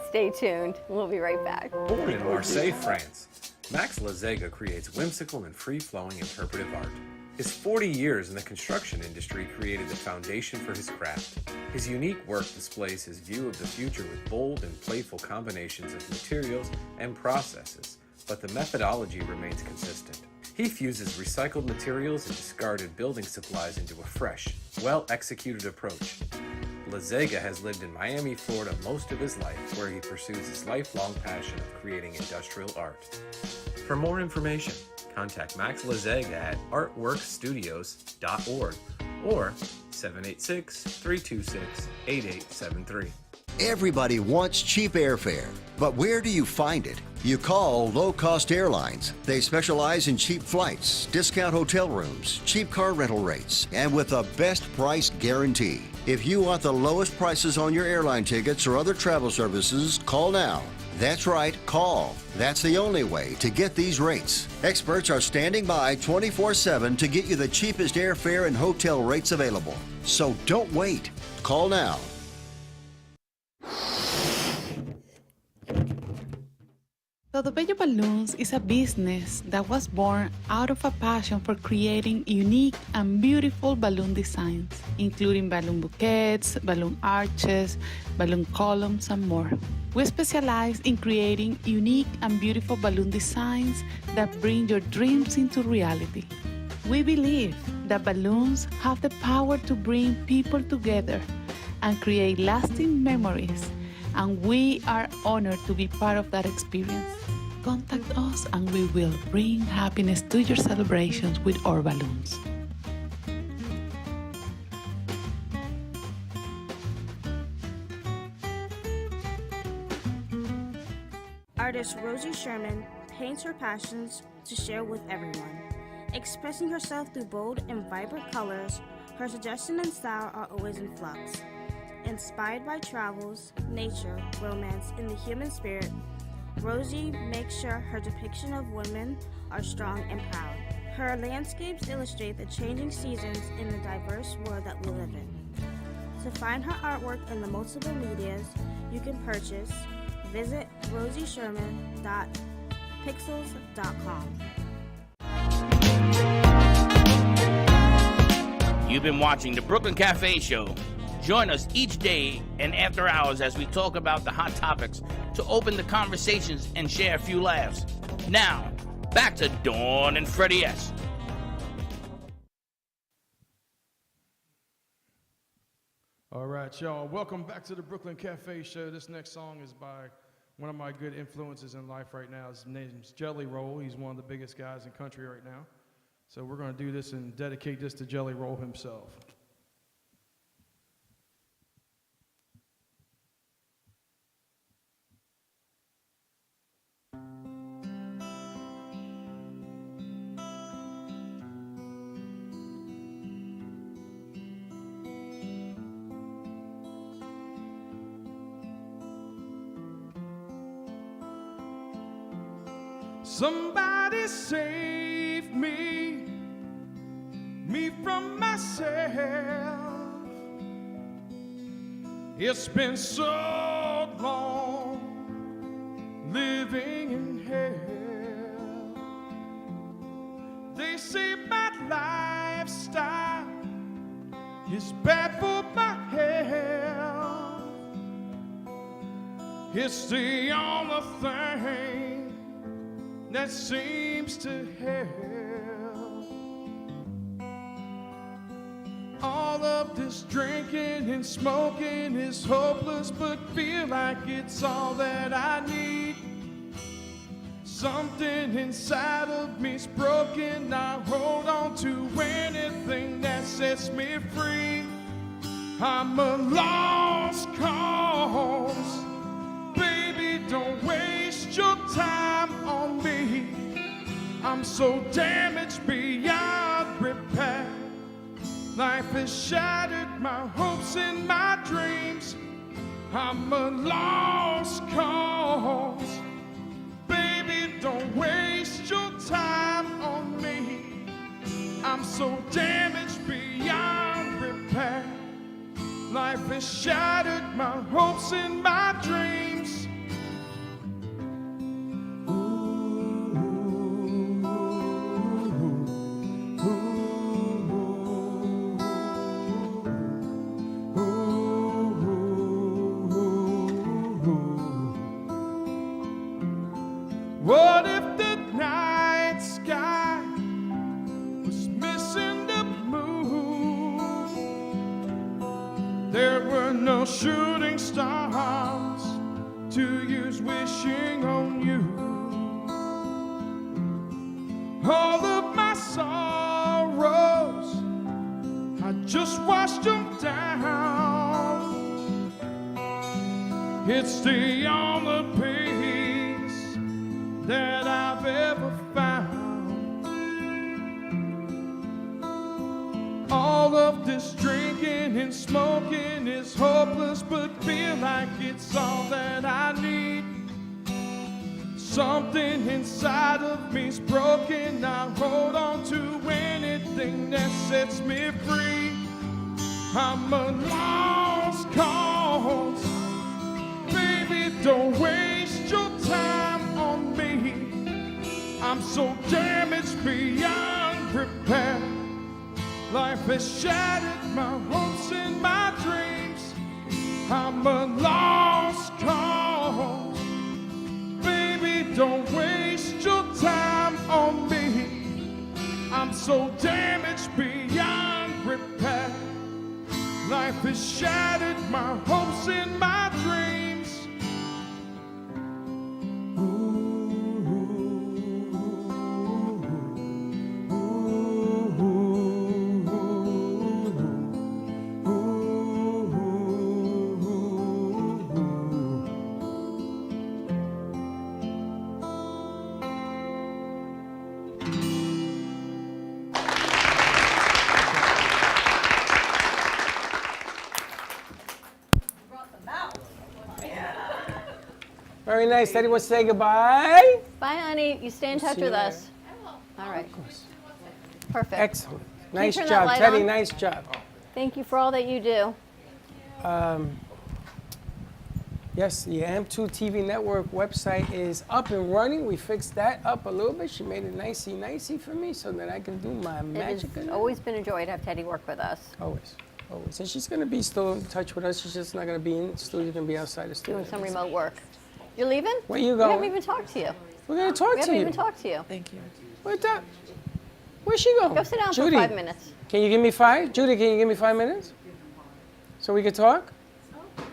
Stay tuned. We'll be right back. Born in Marseille, France, Max Lazega creates whimsical and free-flowing interpretive art. His 40 years in the construction industry created the foundation for his craft. His unique work displays his view of the future with bold and playful combinations of materials and processes, but the methodology remains consistent. He fuses recycled materials and discarded building supplies into a fresh, well-executed approach. Lazega has lived in Miami, Florida most of his life, where he pursues his lifelong passion of creating industrial art. For more information, contact Max Lazega at artworkstudios.org or 786-326-8873. Everybody wants cheap airfare, but where do you find it? You call Low Cost Airlines. They specialize in cheap flights, discount hotel rooms, cheap car rental rates, and with a best price guarantee. If you want the lowest prices on your airline tickets or other travel services, call now. That's right, call. That's the only way to get these rates. Experts are standing by 24/7 to get you the cheapest airfare and hotel rates available. So don't wait. Call now. Todo Bello Balloons is a business that was born out of a passion for creating unique and beautiful balloon designs, including balloon bouquets, balloon arches, balloon columns, and more. We specialize in creating unique and beautiful balloon designs that bring your dreams into reality. We believe that balloons have the power to bring people together and create lasting memories, and we are honored to be part of that experience. Contact us and we will bring happiness to your celebrations with our balloons. Artist Rosie Sherman paints her passions to share with everyone. Expressing herself through bold and vibrant colors, her suggestion and style are always in flux. Inspired by travels, nature, romance, and the human spirit, Rosie makes sure her depiction of women are strong and proud. Her landscapes illustrate the changing seasons in the diverse world that we live in. To find her artwork in the multiple medias you can purchase, visit rosiesherman.pixels.com. You've been watching the Brooklyn Cafe Show. Join us each day and after hours as we talk about the hot topics to open the conversations and share a few laughs. Now, back to Dawn and Freddie S. All right, y'all. Welcome back to the Brooklyn Cafe Show. This next song is by one of my good influences in life right now. His name's Jelly Roll. He's one of the biggest guys in country right now. So we're going to do this and dedicate this to Jelly Roll himself. Somebody save me from myself. It's been so long living in hell. They say my lifestyle is bad for my health. It's the only thing that seems to help. All of this drinking and smoking is hopeless, but feel like it's all that I need. Something inside of me's broken. I hold on to anything that sets me free. I'm a lost cause. Baby, don't waste your time on me. I'm so damaged beyond repair. Life has shattered my hopes and my dreams. I'm a lost cause. Baby, don't waste your time on me. I'm so damaged beyond repair. Life has shattered my hopes and my dreams. What if the night sky was missing the moon? There were no shooting stars to use wishing on you. All of my sorrows, I just washed them down. It's the only peace that I've ever found. All of this drinking and smoking is hopeless, but feel like it's all that I need. Something inside of me's broken. I hold on to anything that sets me free. I'm a lost cause. Baby, don't waste your time on me. I'm so damaged beyond repair. Life has shattered my hopes and my dreams. I'm a lost cause. Baby, don't waste your time on me. I'm so damaged beyond repair. Life has shattered my hopes and my dreams. Very nice. Teddy wants to say goodbye. Bye, honey. You stay in touch with us. All right. Of course. Perfect. Excellent. Can you Nice turn that job, light Teddy. on? Nice job. Thank you for all that you do. Yes, the AMP2 TV network website is up and running. We fixed that up a little bit. She made it nicey for me so that I can do my magic. It has always been a joy to have Teddy work with us. Always. And she's going to be still in touch with us. She's just not going to be in the studio. She's going to be outside the studio. Doing some remote work. You're leaving? Where you We going? haven't even talked to you. We're going to talk We to haven't you. even talked to you. Thank you. Where's that? Where's she going? Go sit down Judy, for 5 minutes. Can you give me 5? Judy, can you give me 5 minutes? So we can talk?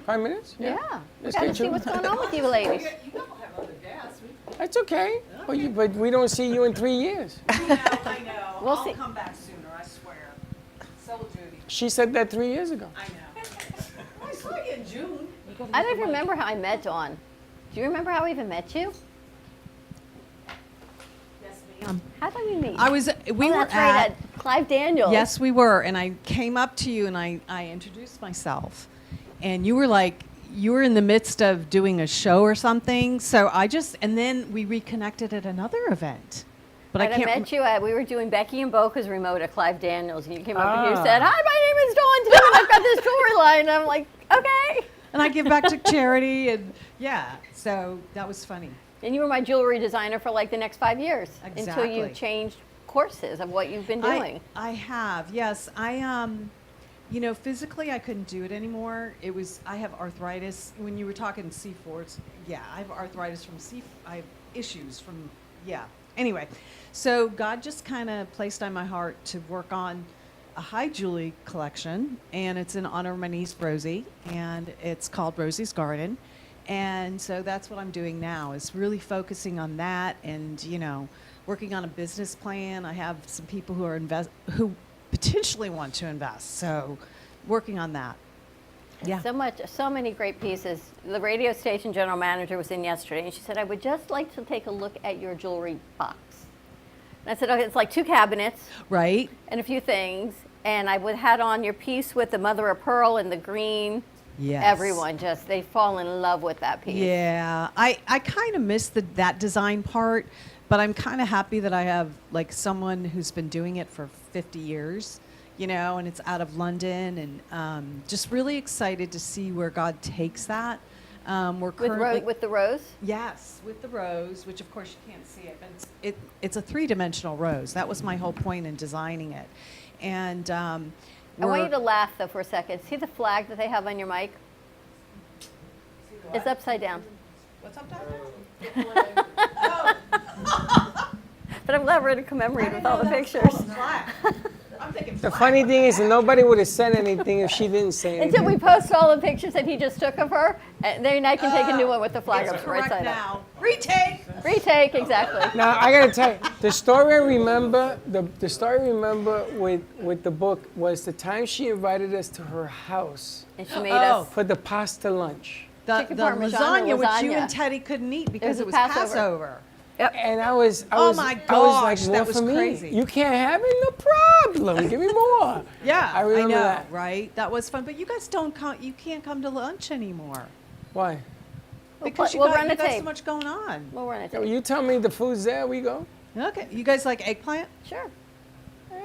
5 minutes? Yeah. We Let's got to get see you. what's going on with you ladies. That's okay. But we don't see you in 3 years. I know. We'll I'll see. come back sooner, I swear. So will Judy. She said that 3 years ago. I know. I saw you in June. I don't even remember how I met Dawn. Do you remember how I even met you? Yes, ma'am. How did we meet? We were that's right, at Clive Daniels. Yes, we were. And I came up to you and I introduced myself. And you were like, you were in the midst of doing a show or something. So and then we reconnected at another event. But I can't met you at, we were doing Becky and Boca's remote at Clive Daniels. And you came up and you Ah. said, hi, my name is Dawn Tim, and I've got this jewelry line. And I'm like, okay. And I give back to charity. And yeah, so that was funny. And you were my jewelry designer for like the next 5 years. Until you Exactly. changed courses of what you've been doing. I have, yes. I You know, physically I couldn't do it anymore. I have arthritis. When you were talking C4s, yeah, I have arthritis from I have issues from, yeah. Anyway, so God just kind of placed on my heart to work on a high jewelry collection, and it's in honor of my niece Rosie, and it's called Rosie's Garden. And so that's what I'm doing now, is really focusing on that and, you know, working on a business plan. I have some people who potentially want to invest, so working on that. Yeah. So many great pieces. The radio station general manager was in yesterday, and she said, I would just like to take a look at your jewelry box. And I said, okay, it's like 2 cabinets. Right. And a few things. And I would had on your piece with the mother of pearl and the green. Yes. Everyone they fall in love with that piece. Yeah. I kind of miss that design part, but I'm kind of happy that I have like someone who's been doing it for 50 years. You know, and it's out of London, and just really excited to see where God takes that. We're currently with the rose. Yes, with the rose, which of course you can't see it, but it's a 3-dimensional rose. That was my whole point in designing it, and I want you to laugh though for a second. See the flag that they have on your mic? It's upside down. What's upside down? But I'm glad we're to commemorate with all the pictures. I'm thinking The funny thing is, nobody would have said anything if she didn't say anything. Until we post all the pictures that he just took of her, and then I can take a new one with the flag up right side up. Retake, exactly. Now I gotta tell you, the story I remember, the story I remember with the book was the time she invited us to her house. And she made us for the pasta lunch. The chicken parmesan lasagna, which you lasagna. and Teddy couldn't eat because It was it was Passover. Yep. And I was Oh my I was gosh, like, more that was for me. crazy. You can't have it, no problem. Give me more. Yeah, I remember know, that. right? That was fun. But you guys don't come. You can't come to lunch anymore Why? because we'll you run a got so tape. much going on. We'll run it. Yo, you tell me the food's there, we go. Okay, you guys like eggplant? Sure.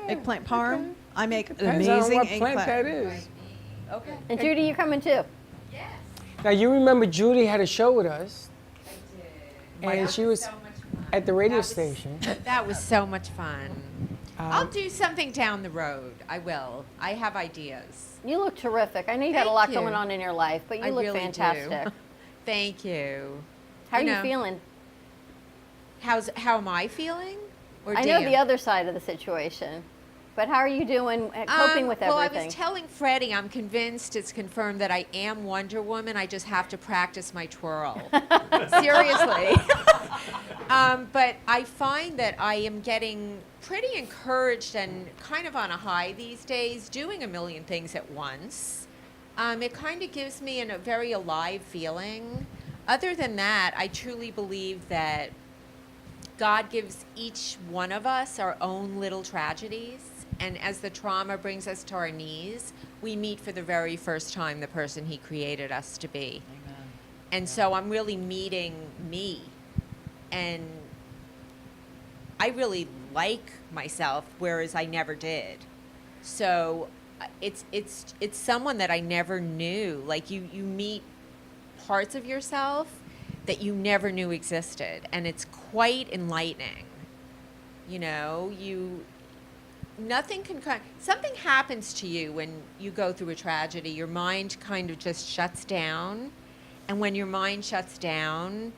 Eggplant parm. I make an Depends amazing on what eggplant. plant that is. Okay. And Judy, you coming too? Now you remember Judy had a show with us. And she was at the radio station. That was so much fun. I'll do something down the road. I will. I have ideas. You look terrific. I know you got a Thank lot you. going on in your life, but you I look really fantastic. do. Thank you. How are you know, feeling? How am I feeling? Or I know Dan? the other side of the situation, but how are you doing at coping with well, everything? I was telling Freddie, I'm convinced it's confirmed that I am Wonder Woman. I just have to practice my twirl. Seriously. But I find that I am getting pretty encouraged and kind of on a high these days, doing a million things at once. It kind of gives me a very alive feeling. Other than that, I truly believe that God gives each one of us our own little tragedies. And as the trauma brings us to our knees, we meet for the very first time the person He created us to be. Amen. And so I'm really meeting me. And I really like myself, whereas I never did. So it's someone that I never knew. Like you meet parts of yourself that you never knew existed, and it's quite enlightening. You know, something happens to you when you go through a tragedy. Your mind kind of just shuts down, and when your mind shuts down,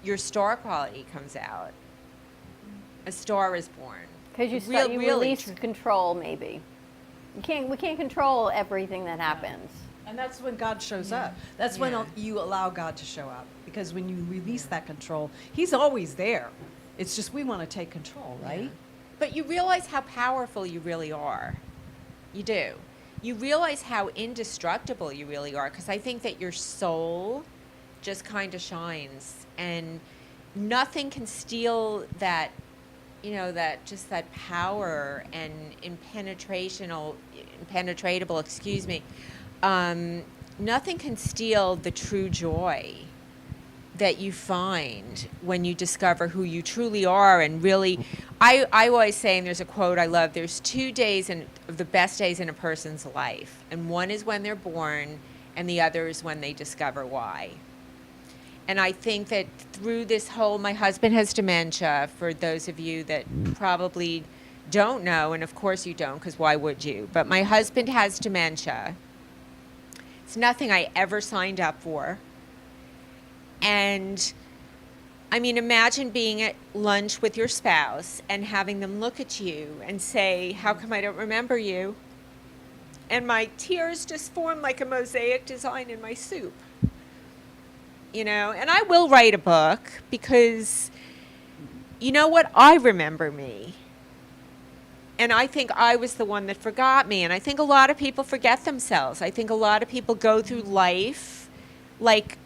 your star quality comes out. A star is born. Because you release control, maybe. We can't control everything that happens. And that's when God shows up. That's when you allow God to show up. Because when you release that control, He's always there. It's just we want to take control, right? Yeah. But you realize how powerful you really are. You do. You realize how indestructible you really are. Because I think that your soul just kind of shines. And nothing can steal that, that power and impenetratable, nothing can steal the true joy that you find when you discover who you truly are. And really, I always say, and there's a quote I love, there's 2 days of the best days in a person's life. And one is when they're born, and the other is when they discover why. And I think that through this my husband has dementia, for those of you that probably don't know, and of course you don't, because why would you? But my husband has dementia. It's nothing I ever signed up for. And I mean, imagine being at lunch with your spouse and having them look at you and say, how come I don't remember you? And my tears just form like a mosaic design in my soup. You know, and I will write a book because, you know what? I remember me. And I think I was the one that forgot me. And I think a lot of people forget themselves. I think a lot of people go through life like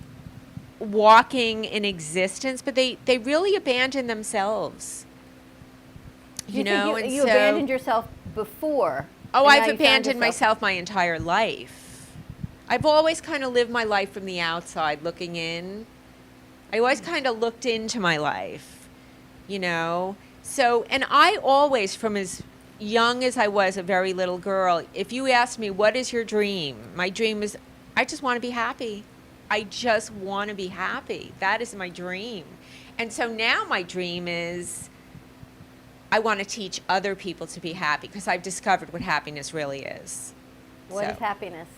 walking in existence, but they really abandon themselves. You know, you abandoned yourself before. Oh, and now I've you found abandoned yourself. myself my entire life. I've always kind of lived my life from the outside looking in. I always kind of looked into my life, you know. So, and I always, from as young as I was, a very little girl, if you asked me, what is your dream? My dream is, I just want to be happy. I just want to be happy. That is my dream. And so now my dream is I want to teach other people to be happy because I've discovered what happiness really is. What is happiness?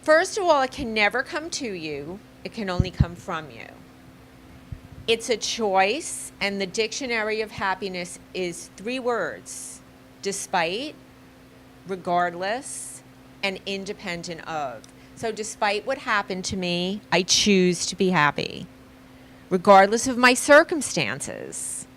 First of all, it can never come to you. It can only come from you. It's a choice, and the dictionary of happiness is 3 words: despite, regardless, and independent of. So despite what happened to me, I choose to be happy. Regardless of my circumstances,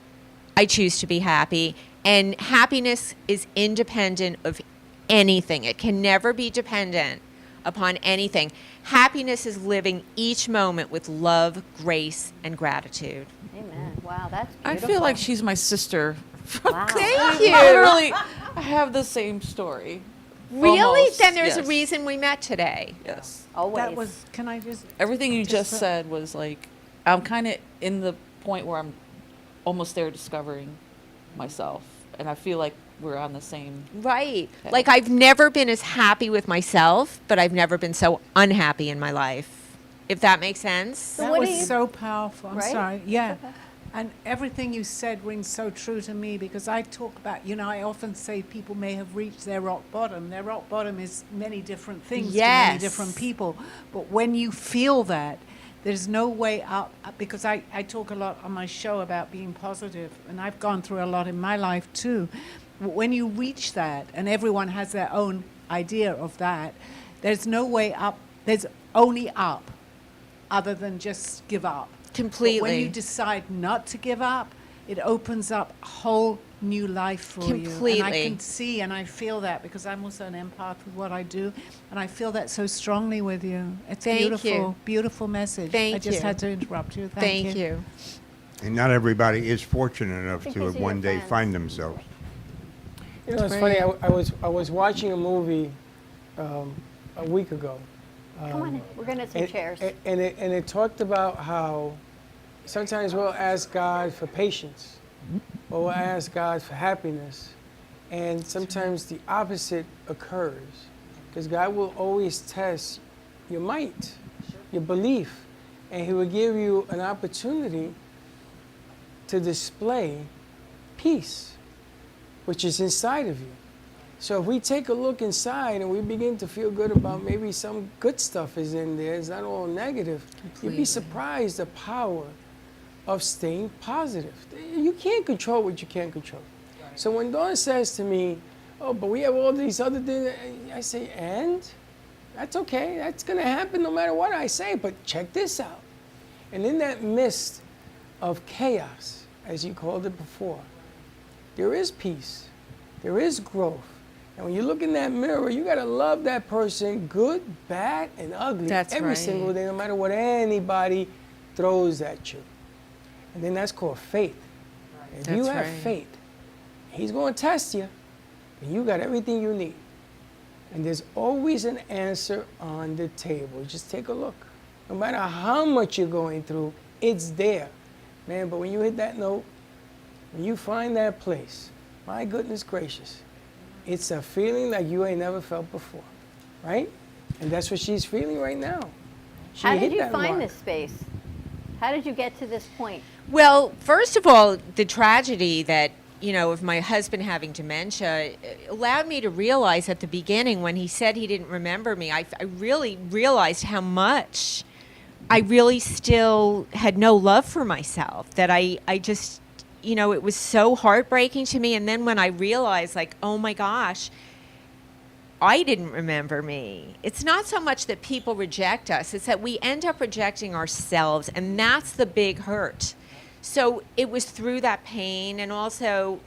I choose to be happy. And happiness is independent of anything. It can never be dependent upon anything. Happiness is living each moment with love, grace, and gratitude. Amen. Wow, that's beautiful. I feel like she's my sister. Wow. Thank you. Literally, I have the same story. Really? Almost, Then there's yes. a reason we met today. Yes. Always. That was, can I just? Everything you just said was like, I'm kind of in the point where I'm almost there discovering myself. And I feel like we're on the same. Right. Like I've never been as happy with myself, but I've never been so unhappy in my life. If that makes sense. That was so powerful. I'm Right? sorry. Yeah. Okay. And everything you said rings so true to me because I talk about, you know, I often say people may have reached their rock bottom. Their rock bottom is many different things to many Yes. different people. But when you feel that, there's no way up, because I talk a lot on my show about being positive, and I've gone through a lot in my life too. When you reach that, and everyone has their own idea of that, there's no way up. There's only up, other than just give up. Completely. But when you decide not to give up, it opens up a whole new life for you. And I Completely. can see and I feel that because I'm also an empath with what I do, and I feel that so strongly with you. It's Thank beautiful, you. beautiful message. Thank I just you. had to interrupt you. Thank you. And not everybody is fortunate enough to Because have you're one day friends. find themselves. You know, it's funny. I was watching a movie a week ago. Come on in. We're going to some chairs. And it talked about how sometimes we'll ask God for patience, or we'll ask God for happiness, and sometimes the opposite occurs, because God will always test your might, your belief, and He will give you an opportunity to display peace, which is inside of you. So if we take a look inside and we begin to feel good about maybe some good stuff is in there, it's not all negative, you'd be surprised the power of staying positive. You can't control what you can't control. So when Dawn says to me, oh, but we have all these other things, I say, and? That's okay, that's gonna happen no matter what I say, but check this out. And in that midst of chaos, as you called it before, there is peace, there is growth. And when you look in that mirror, you gotta love that person, good, bad, and ugly, That's every right. single day, no matter what anybody throws at you. And then that's called faith. If you That's have right. faith, He's gonna test you, and you got everything you need. And there's always an answer on the table. Just take a look. No matter how much you're going through, it's there. Man, but when you hit that note, when you find that place, my goodness gracious, it's a feeling like you ain't never felt before, right? And that's what she's feeling right now. She How hit did you that find mark. this space? How did you get to this point? Well, first of all, the tragedy that of my husband having dementia, allowed me to realize at the beginning when he said he didn't remember me, I really realized how much I really still had no love for myself, that I just, it was so heartbreaking to me. And then when I realized, like, oh my gosh, I didn't remember me. It's not so much that people reject us, it's that we end up rejecting ourselves, and that's the big hurt. So it was through that pain, and also,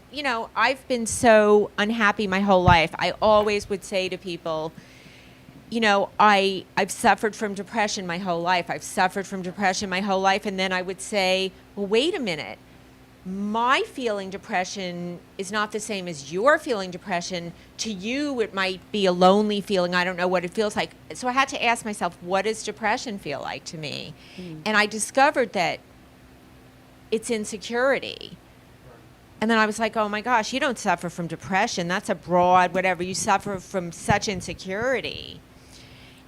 I've been so unhappy my whole life. I always would say to people, I've suffered from depression my whole life. I've suffered from depression my whole life. And then I would say, well, wait a minute. My feeling depression is not the same as your feeling depression. To you, it might be a lonely feeling. I don't know what it feels like. So I had to ask myself, what does depression feel like to me? And I discovered that it's insecurity. And then I was like, oh my gosh, you don't suffer from depression. That's a broad whatever. You suffer from such insecurity.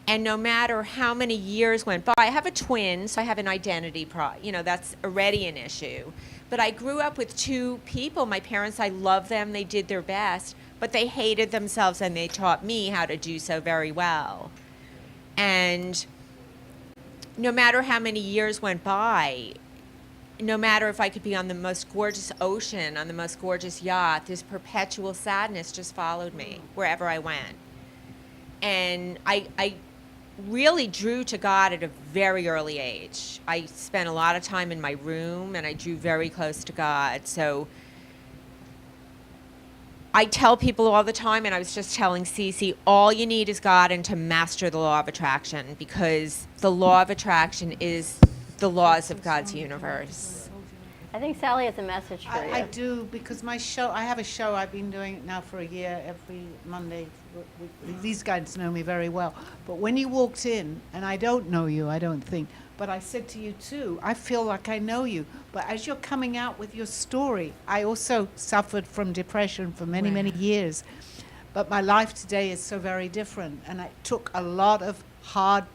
And no matter how many years went by, I have a twin, so I have an identity that's already an issue. But I grew up with two people. My parents, I love them. They did their best, but they hated themselves, and they taught me how to do so very well. And no matter how many years went by, no matter if I could be on the most gorgeous ocean, on the most gorgeous yacht, this perpetual sadness just followed me wherever I went. And I really drew to God at a very early age. I spent a lot of time in my room, and I drew very close to God. So I tell people all the time, and I was just telling Cece, all you need is God and to master the law of attraction, because the law of attraction is the laws of God's universe. I think Sally has a message for you. I do, because I have a show, I've been doing it now for a year, every Monday. These guys know me very well. But when you walked in, and I don't know you, I don't think, but I said to you too, I feel like I know you. But as you're coming out with your story, I also suffered from depression for many, many years. But my life today is so very different. And it took a lot of hard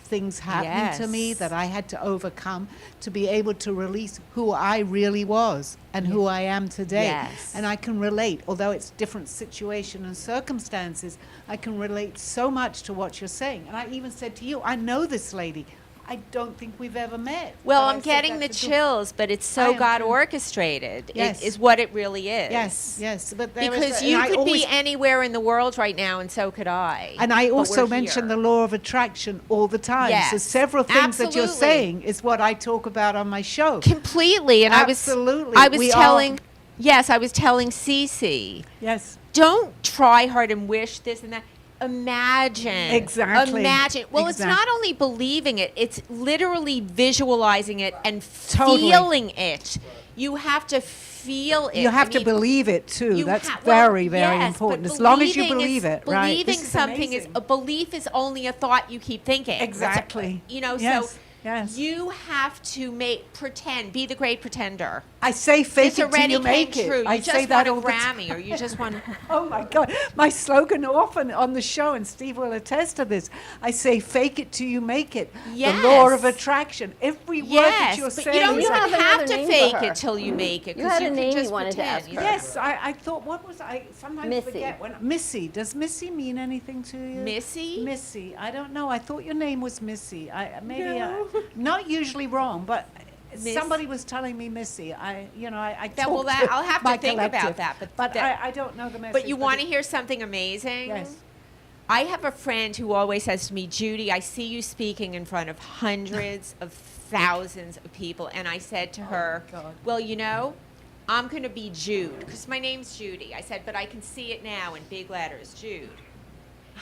things happening to me that I had to overcome to be able to release who I really was and who I am today. And I can relate, although it's different situation and circumstances, I can relate so much to what you're saying. And I even said to you, I know this lady. I don't think we've ever met. Well, I'm getting the chills, but it's so God orchestrated. Yes. It is what it really is. Yes. But because you could be anywhere in the world right now, and so could I. And I also mention the law of attraction all the time. Yes, so several things that you're saying is what I talk about on my show. Completely. And I was telling Cece. Yes. Don't try hard and wish this and that. Imagine. Exactly. Imagine. Well, it's not only believing it, it's literally visualizing it and feeling it. You have to feel it. You have to believe it too. That's very important. As long as you believe it, right? Believing something is a belief is only a thought you keep thinking. Exactly. So you have to pretend, be the great pretender. I say fake it till you make it. True. You I just say that all want the a Grammy, time. or you just want to. Oh my God. My slogan often on the show, and Steve will attest to this, I say fake it till you make it. Yes. The law of attraction. Every word that you're but saying. you don't have to fake it till you make it. You had a can name just you wanted to pretend, ask you her. know. Yes, I thought, what was I sometimes Missy. forget when Missy. Does Missy mean anything to you? Missy? Missy. I don't know. I thought your name was Missy. Not usually wrong, but somebody was telling me Missy. I I'll have to think about that. But I don't know the message. But you want to hear something amazing? Yes. I have a friend who always says to me, Judy, I see you speaking in front of hundreds of thousands of people. And I said to her, well, I'm going to be Jude, because my name's Judy. I said, but I can see it now in big letters, Jude.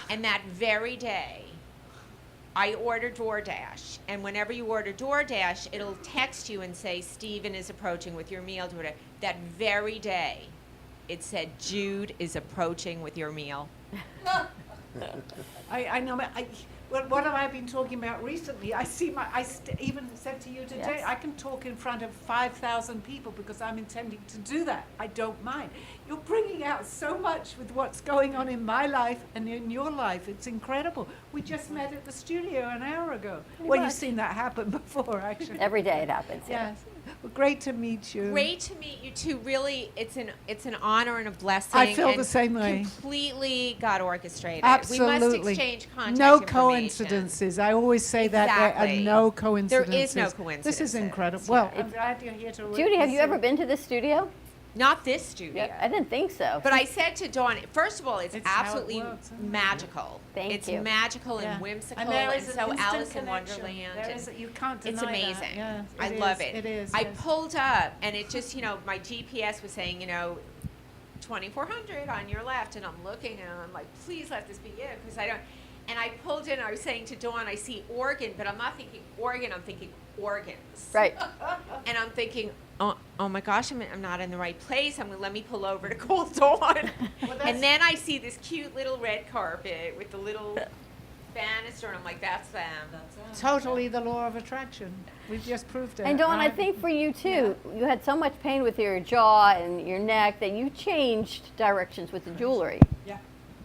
And that very day, I order DoorDash, and whenever you order DoorDash, it'll text you and say, Stephen is approaching with your meal. That very day, it said, Jude is approaching with your meal. I know. What have I been talking about recently? Even said to you today, I can talk in front of 5,000 people because I'm intending to do that. I don't mind. You're bringing out so much with what's going on in my life and in your life. It's incredible. We just met at the studio an hour ago. Pretty Well, much. you've seen that happen before, actually. Every day it happens. Yeah. Yes. Well, great to meet you. Great to meet you too. Really, it's an honor and a blessing. I feel and the same way. Completely God orchestrated. Absolutely. We must exchange contact No information. coincidences. I always say that there Exactly. are no coincidences. There is no coincidence. This is incredible. Well, I'm glad you're here to Judy, have you witness ever it. been to this studio? Not this studio. Yeah, I didn't think so. But I said to Dawn, first of all, it's It's how it absolutely works, isn't it? magical. Thank it's you. magical Yeah. and whimsical And there and is an so instant Alice in connection. Wonderland. There and is, you can't deny it's that. amazing. Yeah, I it love is, it. It is. I yes. pulled up and it just, my GPS was saying, 2400 on your left, and I'm looking and I'm like, please let this be it, because I don't. And I pulled in. I was saying to Dawn, I see Oregon, but I'm not thinking Oregon. I'm thinking organs. Right. And I'm thinking, oh my gosh, I'm not in the right place. Let me pull over to call Dawn. And then I see this cute little red carpet with the little banister, and I'm like, that's them. Totally the law of attraction. We've just proved it. And Dawn, I right? think for you too, you had so much pain with your jaw and your neck that you changed directions with the jewelry. Yeah,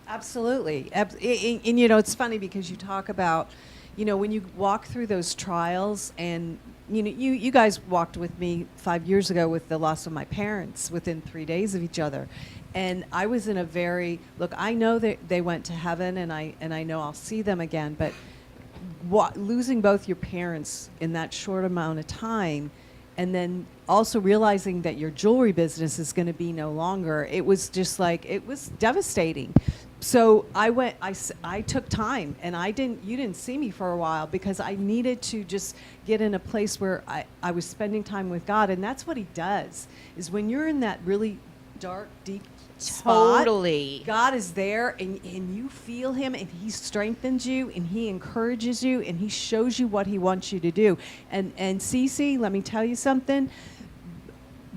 absolutely. And it's funny because you talk about, when you walk through those trials, and you guys walked with me 5 years ago with the loss of my parents within 3 days of each other. And I was in a look, I know that they went to heaven, and I know I'll see them again, but losing both your parents in that short amount of time, and then also realizing that your jewelry business is going to be no longer, it was just like, it was devastating. So I took time, and you didn't see me for a while because I needed to just get in a place where I was spending time with God. And that's what he does, is when you're in that really dark, deep spot, Totally. God is there, and you feel him, and he strengthens you, and he encourages you, and he shows you what he wants you to do. And Cece, let me tell you something.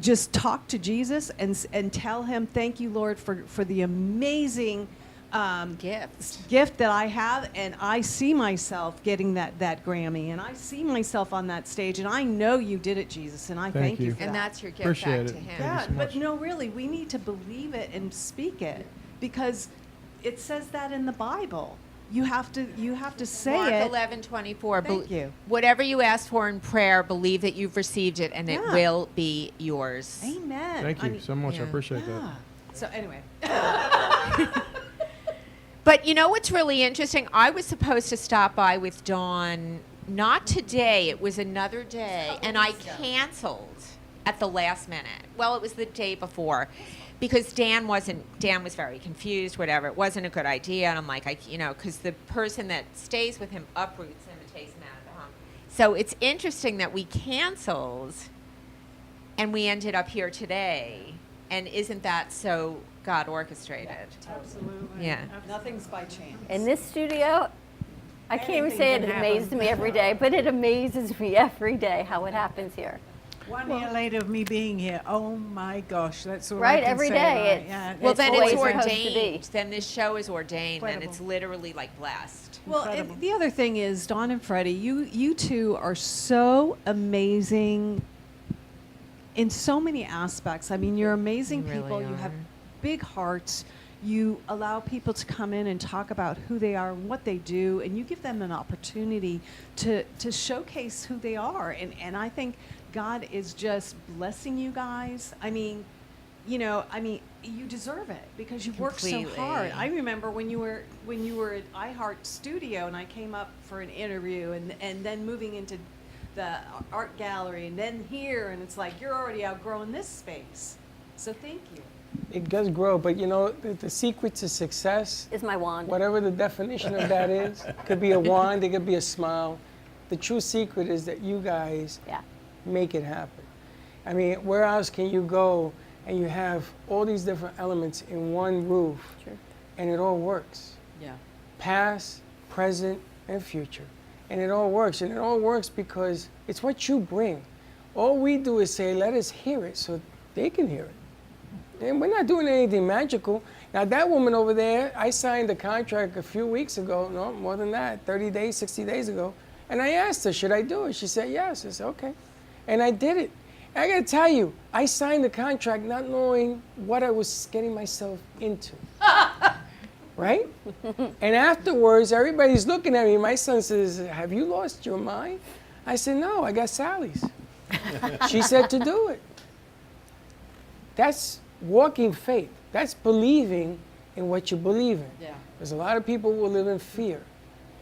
Just talk to Jesus and tell him, thank you, Lord, for the amazing gift that I have, and I see myself getting that Grammy, and I see myself on that stage, and I know you did it, Jesus, and I thank you for that. And that's your gift Appreciate back it. to him. Yeah, Thank you so but much. no, really, we need to believe it and speak it, because it says that in the Bible. You have to say Mark it. 11:24. Thank you. Whatever you ask for in prayer, believe that you've received it, and it Yeah. will be yours. Amen. Thank you so much. I yeah. appreciate that. Yeah. So anyway. But you know what's really interesting? I was supposed to stop by with Dawn, not today, it was another day, and I canceled at the last minute. Well, it was the day before, because Dan was very confused, whatever. It wasn't a good idea, and I'm like, because the person that stays with him uproots him and takes him out of the home. So it's interesting that we canceled, and we ended up here today, and isn't that so God orchestrated? Absolutely. Yeah. Nothing's by chance. In this studio, I can't even Anything say can it happen. amazes me every day, but it amazes me every day how it happens here. 1 year later of me being here, oh my gosh, that's all I Right, can every say, day, right? it's- Yeah, Well, It's then always it's supposed to be. ordained. Then this show is ordained, and Incredible. it's literally like blessed. Well, Incredible. and the other thing is, Dawn and Freddie, you two are so amazing in so many aspects. I mean, you're amazing You really people. You have are. big hearts. You allow people to come in and talk about who they are and what they do, and you give them an opportunity to showcase who they are. And I think God is just blessing you guys. I mean, you deserve it because you work so hard. Completely. I remember when you were at iHeart Studio, and I came up for an interview, and then moving into the art gallery, and then here, and it's like you're already outgrowing this space. So thank you. It does grow, but the secret to success Is my wand. whatever the definition of that is. It could be a wand, it could be a smile. The true secret is that you guys make it happen. I mean, where else can you go and you have all these different elements in one roof, and it all works? Yeah. Past, present, and future. And it all works. And it all works because it's what you bring. All we do is say, let us hear it so they can hear it. And we're not doing anything magical. Now, that woman over there, I signed a contract a few weeks ago, no, more than that, 30 days, 60 days ago. And I asked her, should I do it? She said, yes. I said, okay. And I did it. I gotta tell you, I signed the contract not knowing what I was getting myself into. right? And afterwards, everybody's looking at me. My son says, have you lost your mind? I said, no, I got Sally's. She said to do it. That's walking faith. That's believing in what you believe in. Yeah. There's a lot of people who live in fear.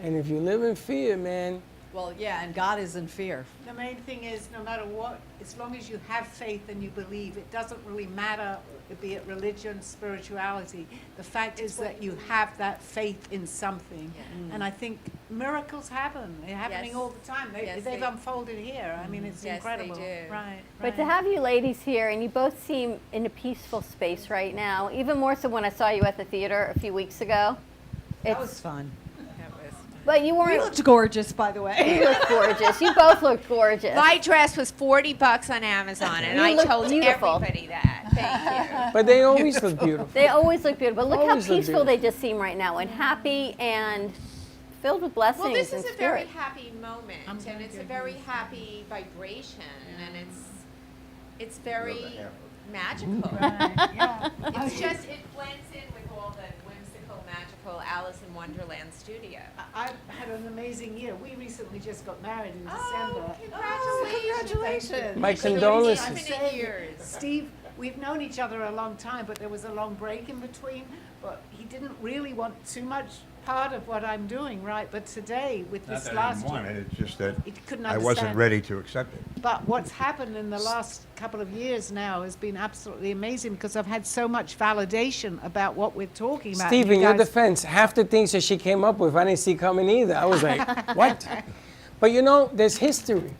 And if you live in fear, man. Well, yeah, and God is in fear. The main thing is, no matter what, as long as you have faith and you believe, it doesn't really matter, be it religion, spirituality. The fact is that you have that faith in something. And I think miracles happen. They're happening all the time. They've unfolded here. I mean, it's incredible. They do. Right. But to have you ladies here, and you both seem in a peaceful space right now, even more so when I saw you at the theater a few weeks ago. That was fun. But you weren't. You looked gorgeous, by the way. You looked gorgeous. You both looked gorgeous. My dress was $40 on Amazon, and You I look told beautiful. everybody that. Thank you. But they always look beautiful. They always look beautiful. But look Always how look peaceful they beautiful. just seem right now, and happy and filled with blessings Well, this and is a very spirit. happy moment, and it's a very happy vibration, and it's very magical. It's just, it blends in with all the whimsical, magical Alice in Wonderland studio. I've had an amazing year. We recently just got married in Oh, December. congratulations. My condolences. I'm saying, Steve, we've known each other a long time, but there was a long break in between. But he didn't really want too much part of what I'm doing, right? But today, with Not this that I last didn't want it, it's just that He couldn't I wasn't understand. ready to accept it. But what's happened in the last couple of years now has been absolutely amazing because I've had so much validation about what we're talking about. Steve, You in your guys- defense, half the things that she came up with, I didn't see coming either. I was like, what? But you know, there's history.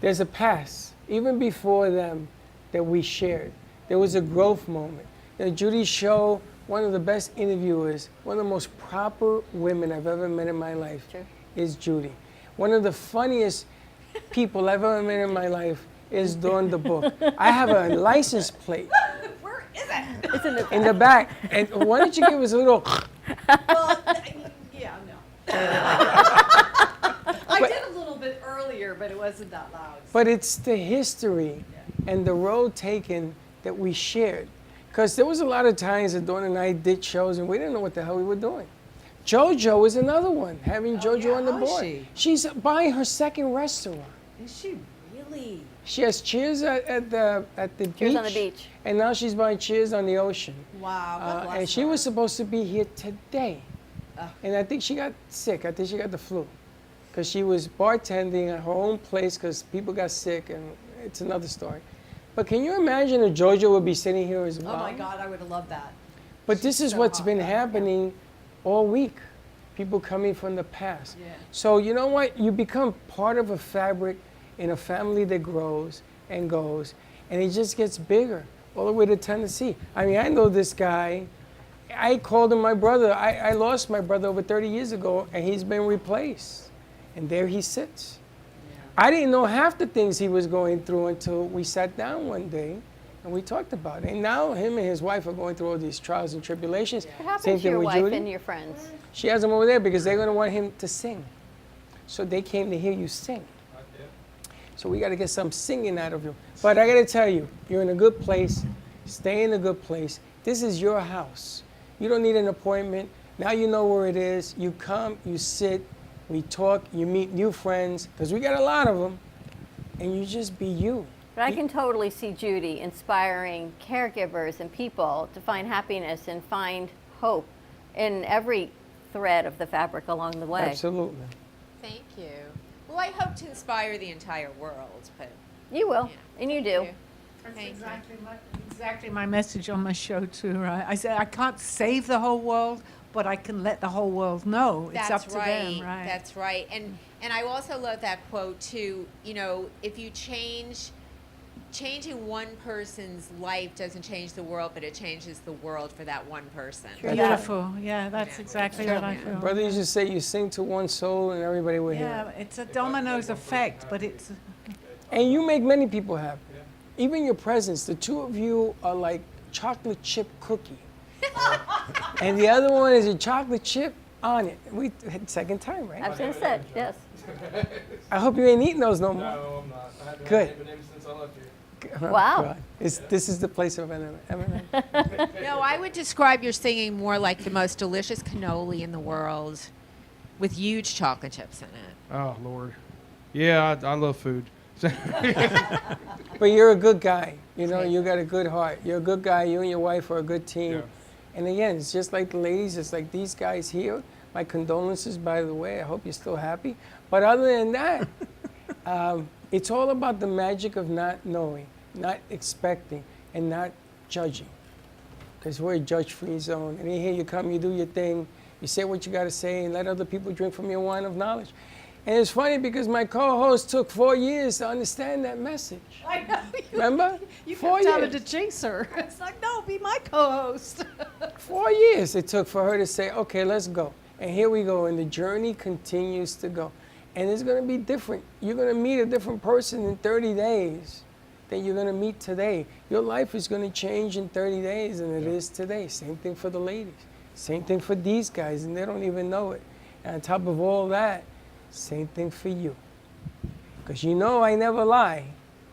There's a past. Even before them that we shared, there was a growth moment. You know, Judy's show, one of the best interviewers, one of the most proper women I've ever met in my life is Judy. One of the funniest people I've ever met in my life is Dawn the Book. I have a license plate. Where is it? It's in the In the back. And why don't you give us a little... Well, yeah, no. I did a little bit earlier, but it wasn't that loud. But it's the history and the road taken that we shared. Because there was a lot of times that Dawn and I did shows and we didn't know what the hell we were doing. JoJo is another one, having JoJo on the how is board. she? She's buying her second restaurant. Is she really? She has Cheers at the beach. Cheers on the beach. And now she's buying Cheers on the ocean. Wow. God bless And she her. was supposed to be here today. And I think she got sick. I think she got the flu. Because she was bartending at her own place because people got sick, and it's another story. But can you imagine if JoJo would be sitting here as well? Oh my God, I would have loved that. But this is so what's hot been back happening all week. People coming from the past. Yeah. So you know what? You become part of a fabric in a family that grows and goes, and it just gets bigger all the way to Tennessee. I mean, I know this guy. I called him my brother. I lost my brother over 30 years ago, and he's been replaced. And there he sits. I didn't know half the things he was going through until we sat down one day and we talked about it. And now him and his wife are going through all these trials and tribulations. What happened Same to thing your with wife Judy. and your friends? She has him over there because they're going to want him to sing. So they came to hear you sing. So we got to get some singing out of you. But I got to tell you, you're in a good place. Stay in a good place. This is your house. You don't need an appointment. Now you know where it is. You come, you sit, we talk, you meet new friends, because we got a lot of them, and you just be you. But I can totally see Judy inspiring caregivers and people to find happiness and find hope in every thread of the fabric along the way. Absolutely. Thank you. Well, I hope to inspire the entire world, but You will, and you do. That's Thank you. exactly my message on my show too, right? I said I can't save the whole world, but I can let the whole world know. It's up to them, right? That's right. And I also love that quote too. You know, if you changing one person's life doesn't change the world, but it changes the world for that one person. Beautiful. Yeah, that's exactly what I feel. Brother used to say you sing to one soul and everybody will hear Yeah, it. it's a dominoes effect, but it's. And you make many people happy. Even your presence, the two of you are like chocolate chip cookie. And the other one is a chocolate chip on it. We had second time, right? I was going to say, yes. I hope you ain't eating those no more. No, I'm not. I haven't Good. had M&M's since I left here. Wow. God. This is the place of M&M. No, I would describe your singing more like the most delicious cannoli in the world with huge chocolate chips in it. Oh, Lord. Yeah, I love food. But you're a good guy. You know, you got a good heart. You're a good guy. You and your wife are a good team. Yeah. And again, it's just like the ladies. It's like these guys here. My condolences, by the way. I hope you're still happy. But other than that, it's all about the magic of not knowing, not expecting, and not judging. Because we're a judge-free zone. And here you come, you do your thing, you say what you got to say, and let other people drink from your wine of knowledge. And it's funny because my co-host took 4 years to understand that message. I know. Remember? You 4 kept having years. to chase her. It's like, no, be my co-host. 4 years it took for her to say, okay, let's go. And here we go, and the journey continues to go. And it's going to be different. You're going to meet a different person in 30 days than you're going to meet today. Your life is going to change in 30 days than it is today. Same thing for the ladies. Same thing for these guys, and they don't even know it. And on top of all that, same thing for you. Because you know I never lie.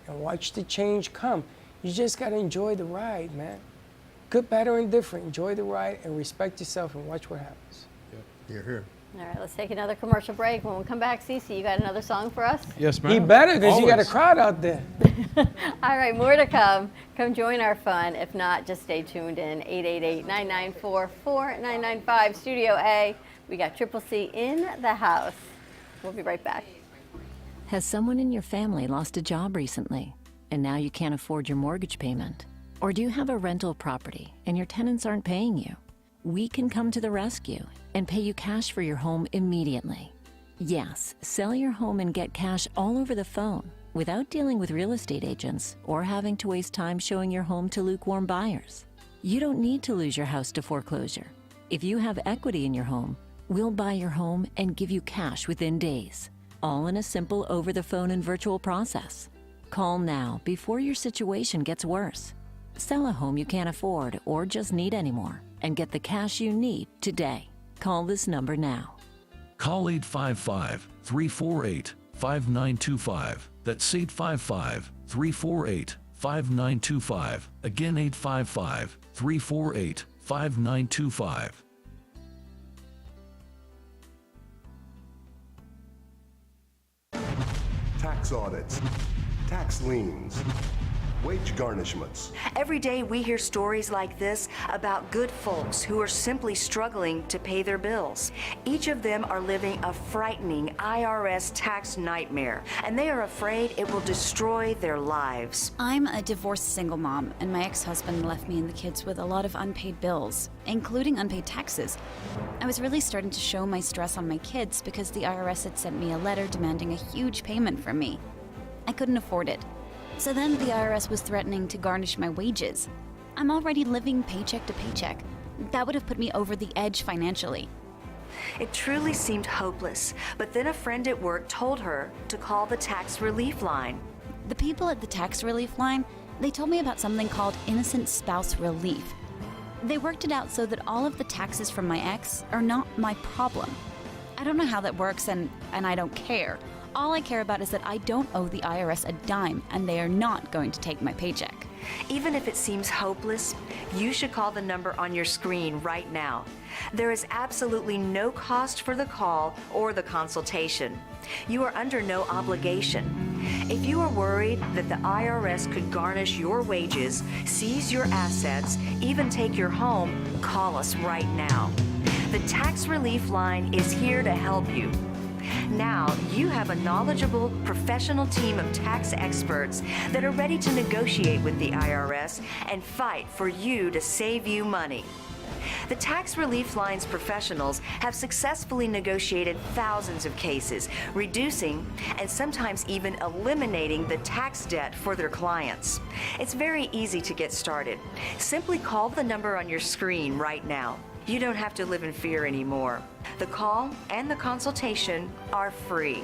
And watch the change come. You just got to enjoy the ride, man. Good, bad, or indifferent. Enjoy the ride and respect yourself and watch what happes. You're here. All right, let's take another commercial break. When we come back, Cece, you got another song for us? Yes, ma'am. He better, because you got a Always. crowd out there. All right, more to come. Come join our fun. If not, just stay tuned in. 888-994-4995, Studio A. We got Triple C in the house. We'll be right back. Has someone in your family lost a job recently, and now you can't afford your mortgage payment? Or do you have a rental property and your tenants aren't paying you? We can come to the rescue and pay you cash for your home immediately. Yes, sell your home and get cash all over the phone without dealing with real estate agents or having to waste time showing your home to lukewarm buyers. You don't need to lose your house to foreclosure. If you have equity in your home, we'll buy your home and give you cash within days, all in a simple over-the-phone and virtual process. Call now before your situation gets worse. Sell a home you can't afford or just need anymore and get the cash you need today. Call this number now. Call 855-348-5925. That's 855-348-5925. Again, 855-348-5925. Tax audits, tax liens, wage garnishments. Every day we hear stories like this about good folks who are simply struggling to pay their bills. Each of them are living a frightening IRS tax nightmare, and they are afraid it will destroy their lives. I'm a divorced single mom, and my ex-husband left me and the kids with a lot of unpaid bills, including unpaid taxes. I was really starting to show my stress on my kids because the IRS had sent me a letter demanding a huge payment from me. I couldn't afford it. So then the IRS was threatening to garnish my wages. I'm already living paycheck to paycheck. That would have put me over the edge financially. It truly seemed hopeless, but then a friend at work told her to call the tax relief line. The people at the tax relief line, they told me about something called innocent spouse relief. They worked it out so that all of the taxes from my ex are not my problem. I don't know how that works, and I don't care. All I care about is that I don't owe the IRS a dime, and they are not going to take my paycheck. Even if it seems hopeless, you should call the number on your screen right now. There is absolutely no cost for the call or the consultation. You are under no obligation. If you are worried that the IRS could garnish your wages, seize your assets, even take your home, call us right now. The Tax Relief Line is here to help you. Now, you have a knowledgeable, professional team of tax experts that are ready to negotiate with the IRS and fight for you to save you money. The Tax Relief Line's professionals have successfully negotiated thousands of cases, reducing and sometimes even eliminating the tax debt for their clients. It's very easy to get started. Simply call the number on your screen right now. You don't have to live in fear anymore. The call and the consultation are free.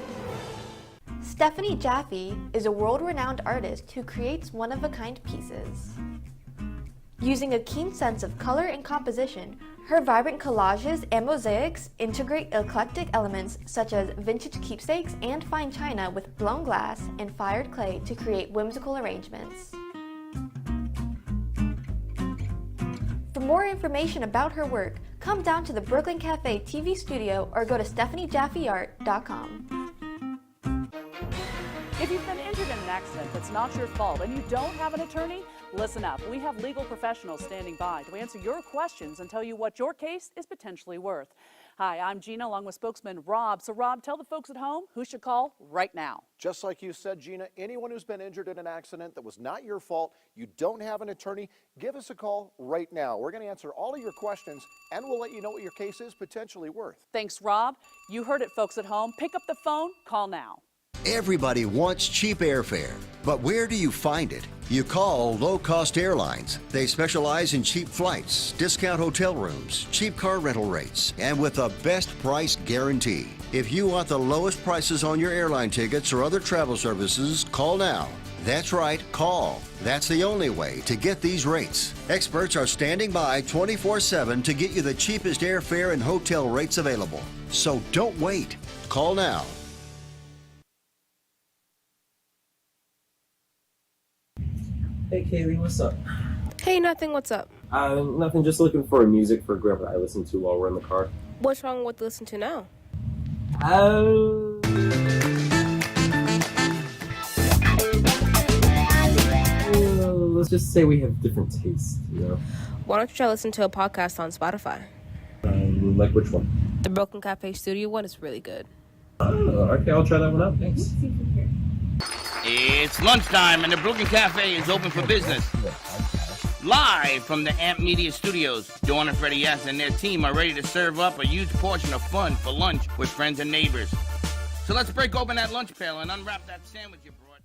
Stephanie Jaffe is a world-renowned artist who creates one-of-a-kind pieces. Using a keen sense of color and composition, Her vibrant collages and mosaics integrate eclectic elements such as vintage keepsakes and fine china with blown glass and fired clay to create whimsical arrangements. For more information about her work, come down to the Brooklyn Cafe TV studio or go to StephanieJaffeArt.com. If you've been injured in an accident that's not your fault and you don't have an attorney, listen up. We have legal professionals standing by to answer your questions and tell you what your case is potentially worth. Hi, I'm Gina along with spokesman Rob. So Rob, tell the folks at home who should call right now. Just like you said, Gina, anyone who's been injured in an accident that was not your fault, you don't have an attorney, give us a call right now. We're going to answer all of your questions and we'll let you know what your case is potentially worth. Thanks, Rob. You heard it, folks at home. Pick up the phone, call now. Everybody wants cheap airfare, but where do you find it? You call low-cost airlines. They specialize in cheap flights, discount hotel rooms, cheap car rental rates, and with a best price guarantee. If you want the lowest prices on your airline tickets or other travel services, call now. That's right, call. That's the only way to get these rates. Experts are standing by 24/7 to get you the cheapest airfare and hotel rates available. So don't wait. Call now. Hey Kaylee, what's up? Hey, nothing, what's up? Nothing, just looking for music for Grandpa I listen to while we're in the car. What's wrong with listen to now? Let's just say we have different tastes, you know? Why don't you try listen to a podcast on Spotify? Like which one? The Broken Cafe Studio one is really good. Okay, I'll try that one out, thanks. It's lunchtime and the Brooklyn Cafe is open for business. Live from the Amp Media Studios, Dawn and Freddie S. and their team are ready to serve up a huge portion of fun for lunch with friends and neighbors. So let's break open that lunch pail and unwrap that sandwich you brought.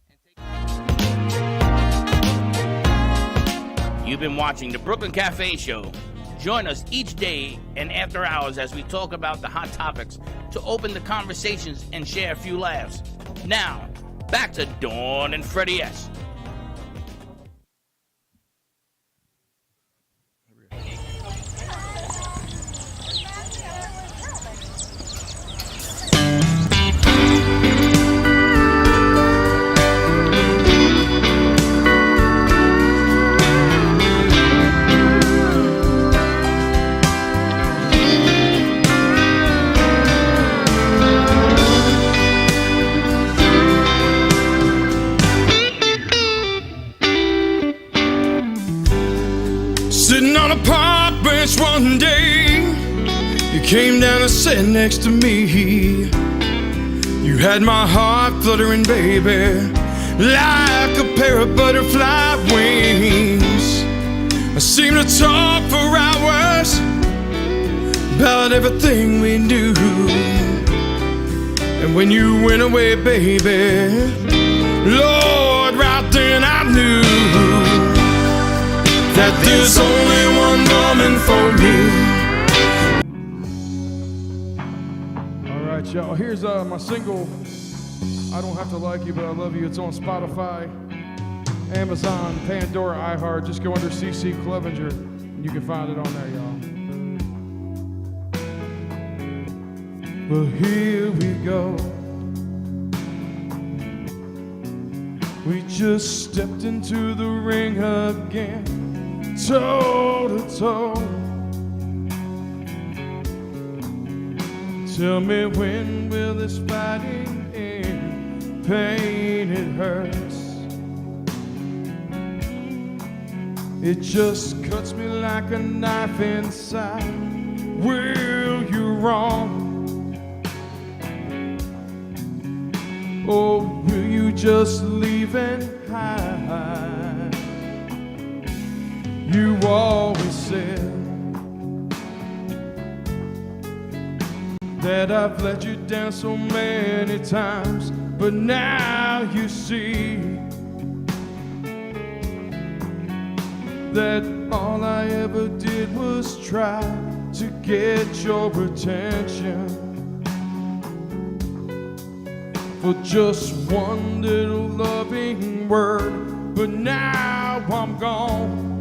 You've been watching the Brooklyn Cafe Show. Join us each day and after hours as we talk about the hot topics to open the conversations and share a few laughs. Now, back to Dawn and Freddie S. Sitting on a park bench one day, you came down and sat next to me. You had my heart fluttering, baby, like a pair of butterfly wings. I seemed to talk for hours about everything we knew. And when you went away, baby, Lord, right then I knew that there's only one woman for me. All right, y'all. Here's my single, I Don't Have to Like You, But I Love You. It's on Spotify, Amazon, Pandora, iHeart. Just go under CC Clevenger, and you can find it on there, y'all. Well, here we go. We just stepped into the ring again, toe to toe. Tell me, when will this fighting end? Pain, it hurts. It just cuts me like a knife inside. Will you wrong? Or will you just leave and hide? You always said that I've let you down so many times, but now you see that all I ever did was try to get your attention for just one little loving word, but now I'm gone.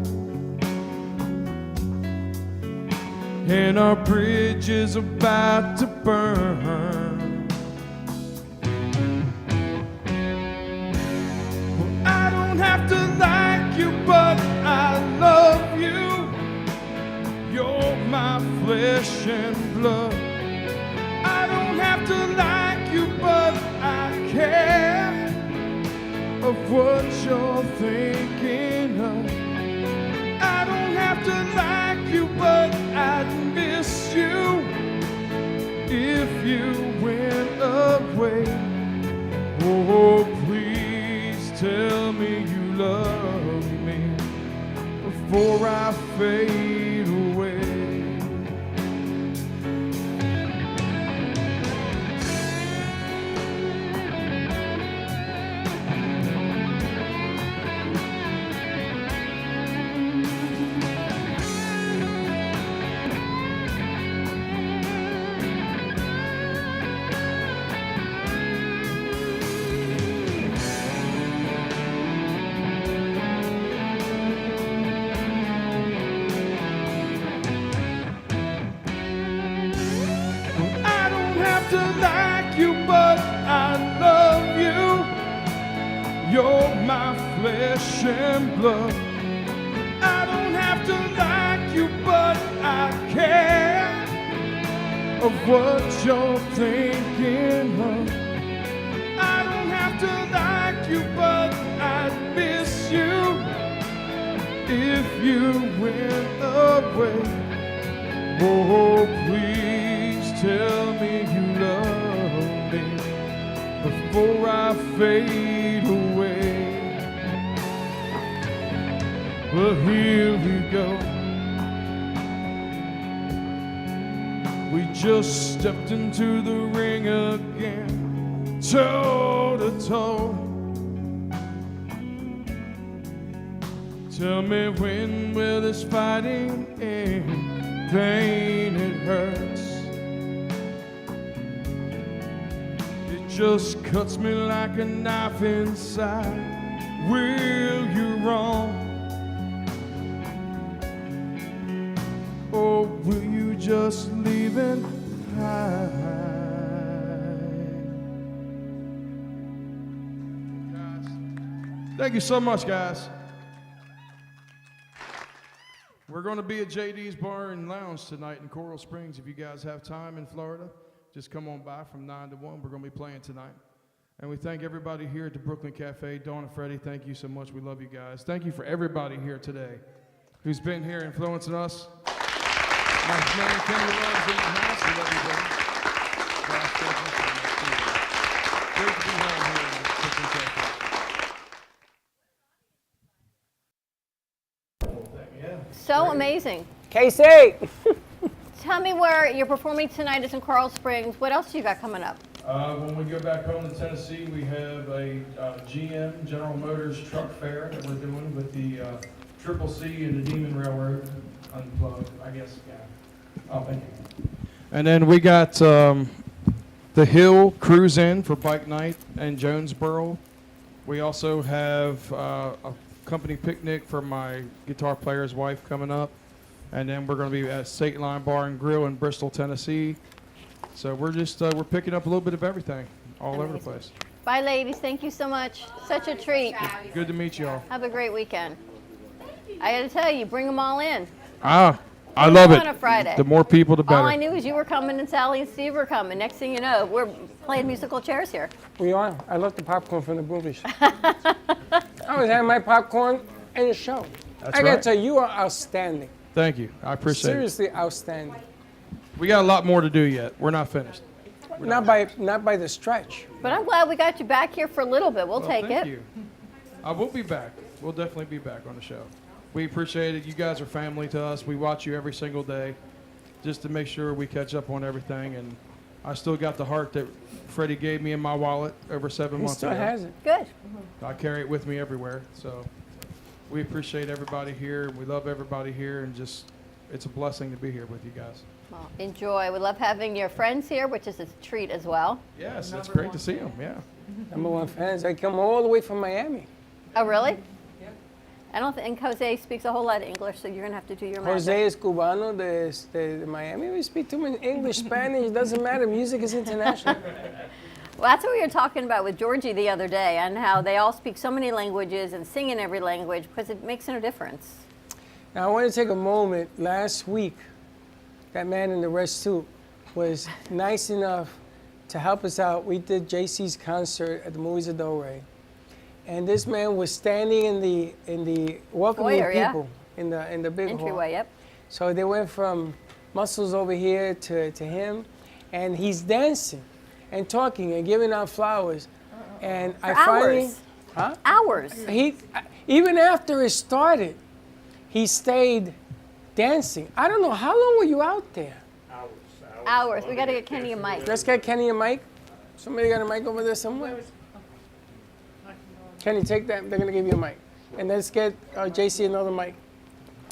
and our bridge is about to burn. Well, I don't have to like you, but I love you. You're my flesh and blood. I don't have to like you, but I care of what you're thinking of. I don't have to like you, but I'd miss you if you went away. Oh, please tell me you love me before I fade away. You're my flesh and blood. I don't have to like you, but I care of what you're thinking of. I don't have to like you, but I'd miss you if you went away. Oh, please tell me you love me before I fade away. Well, here we go. We just stepped into the ring again, toe to toe. Tell me, when will this fighting end? Pain, it hurts. It just cuts me like a knife inside. Will you wrong? Or will you just leave it hide? Thank you so much, guys. We're going to be at JD's Bar and Lounge tonight in Coral Springs. If you guys have time in Florida, just come on by from 9 to 1. We're going to be playing tonight. And we thank everybody here at the Brooklyn Cafe. Dawn and Freddie, thank you so much. We love you guys. Thank you for everybody here today who's been here influencing us. My man Kenny Love's in the house. We love you, brother. Gosh, thank you so much. Great to be home here in the Brooklyn Cafe. So amazing. Casey! Tell me where you're performing tonight. It's in Coral Springs. What else you got coming up? When we go back home to Tennessee, we have a GM, General Motors truck fair that we're doing with the Triple C and the Demon Railroad Unplugged, I guess, yeah. Oh, thank you. And then we got the Hill Cruise In for Bike Night in Jonesboro. We also have a company picnic for my guitar player's wife coming up. And then we're going to be at State Line Bar and Grill in Bristol, Tennessee. So we're just, we're picking up a little bit of everything all over the place. Bye, ladies. Thank you so much. Such a treat. Good to meet you all. Have a great weekend. I got to tell you, bring them all in. I love it. On a Friday. The more people, the better. All I knew was you were coming and Sally and Steve were coming. Next thing you know, we're playing musical chairs here. We are. I love the popcorn from the movies. I was having my popcorn in the show. That's I got to right. tell you, you are outstanding. Thank you. I appreciate it. Seriously outstanding. We got a lot more to do yet. We're not finished. Not by the stretch. But I'm glad we got you back here for a little bit. We'll take thank it. you. I will be back. We'll definitely be back on the show. We appreciate it. You guys are family to us. We watch you every single day just to make sure we catch up on everything. And I still got the heart that Freddie gave me in my wallet over 7 months ago. He still has it. Good. I carry it with me everywhere. So we appreciate everybody here. We love everybody here. And just, it's a blessing to be here with you guys. Well, enjoy. We love having your friends here, which is a treat as well. Yes, it's great to see them. Yeah. #1 fans. They come all the way from Miami. Oh, really? I don't think Jose speaks a whole lot of English, so you're going to have to do your magic. Jose is Cubano de Miami. We speak to him in English, Spanish, doesn't matter. Music is international. Well, that's what we were talking about with Georgie the other day, and how they all speak so many languages and sing in every language because it makes no difference. Now, I want to take a moment. Last week, that man in the red suit was nice enough to help us out. We did JC's concert at the Movies of Del Rey. And this man was standing in the welcoming Foyer, people in the big entryway. hall. Yep. So they went from Muscles over here to him, and he's dancing and talking and giving out flowers. And For I finally, hours. huh? Hours. He even after it started, he stayed dancing. I don't know, how long were you out there? Hours. We got to get Kenny a mic. Let's get Kenny a mic. Somebody got a mic over there somewhere? Kenny, take that. They're going to give you a mic. And let's get JC another mic.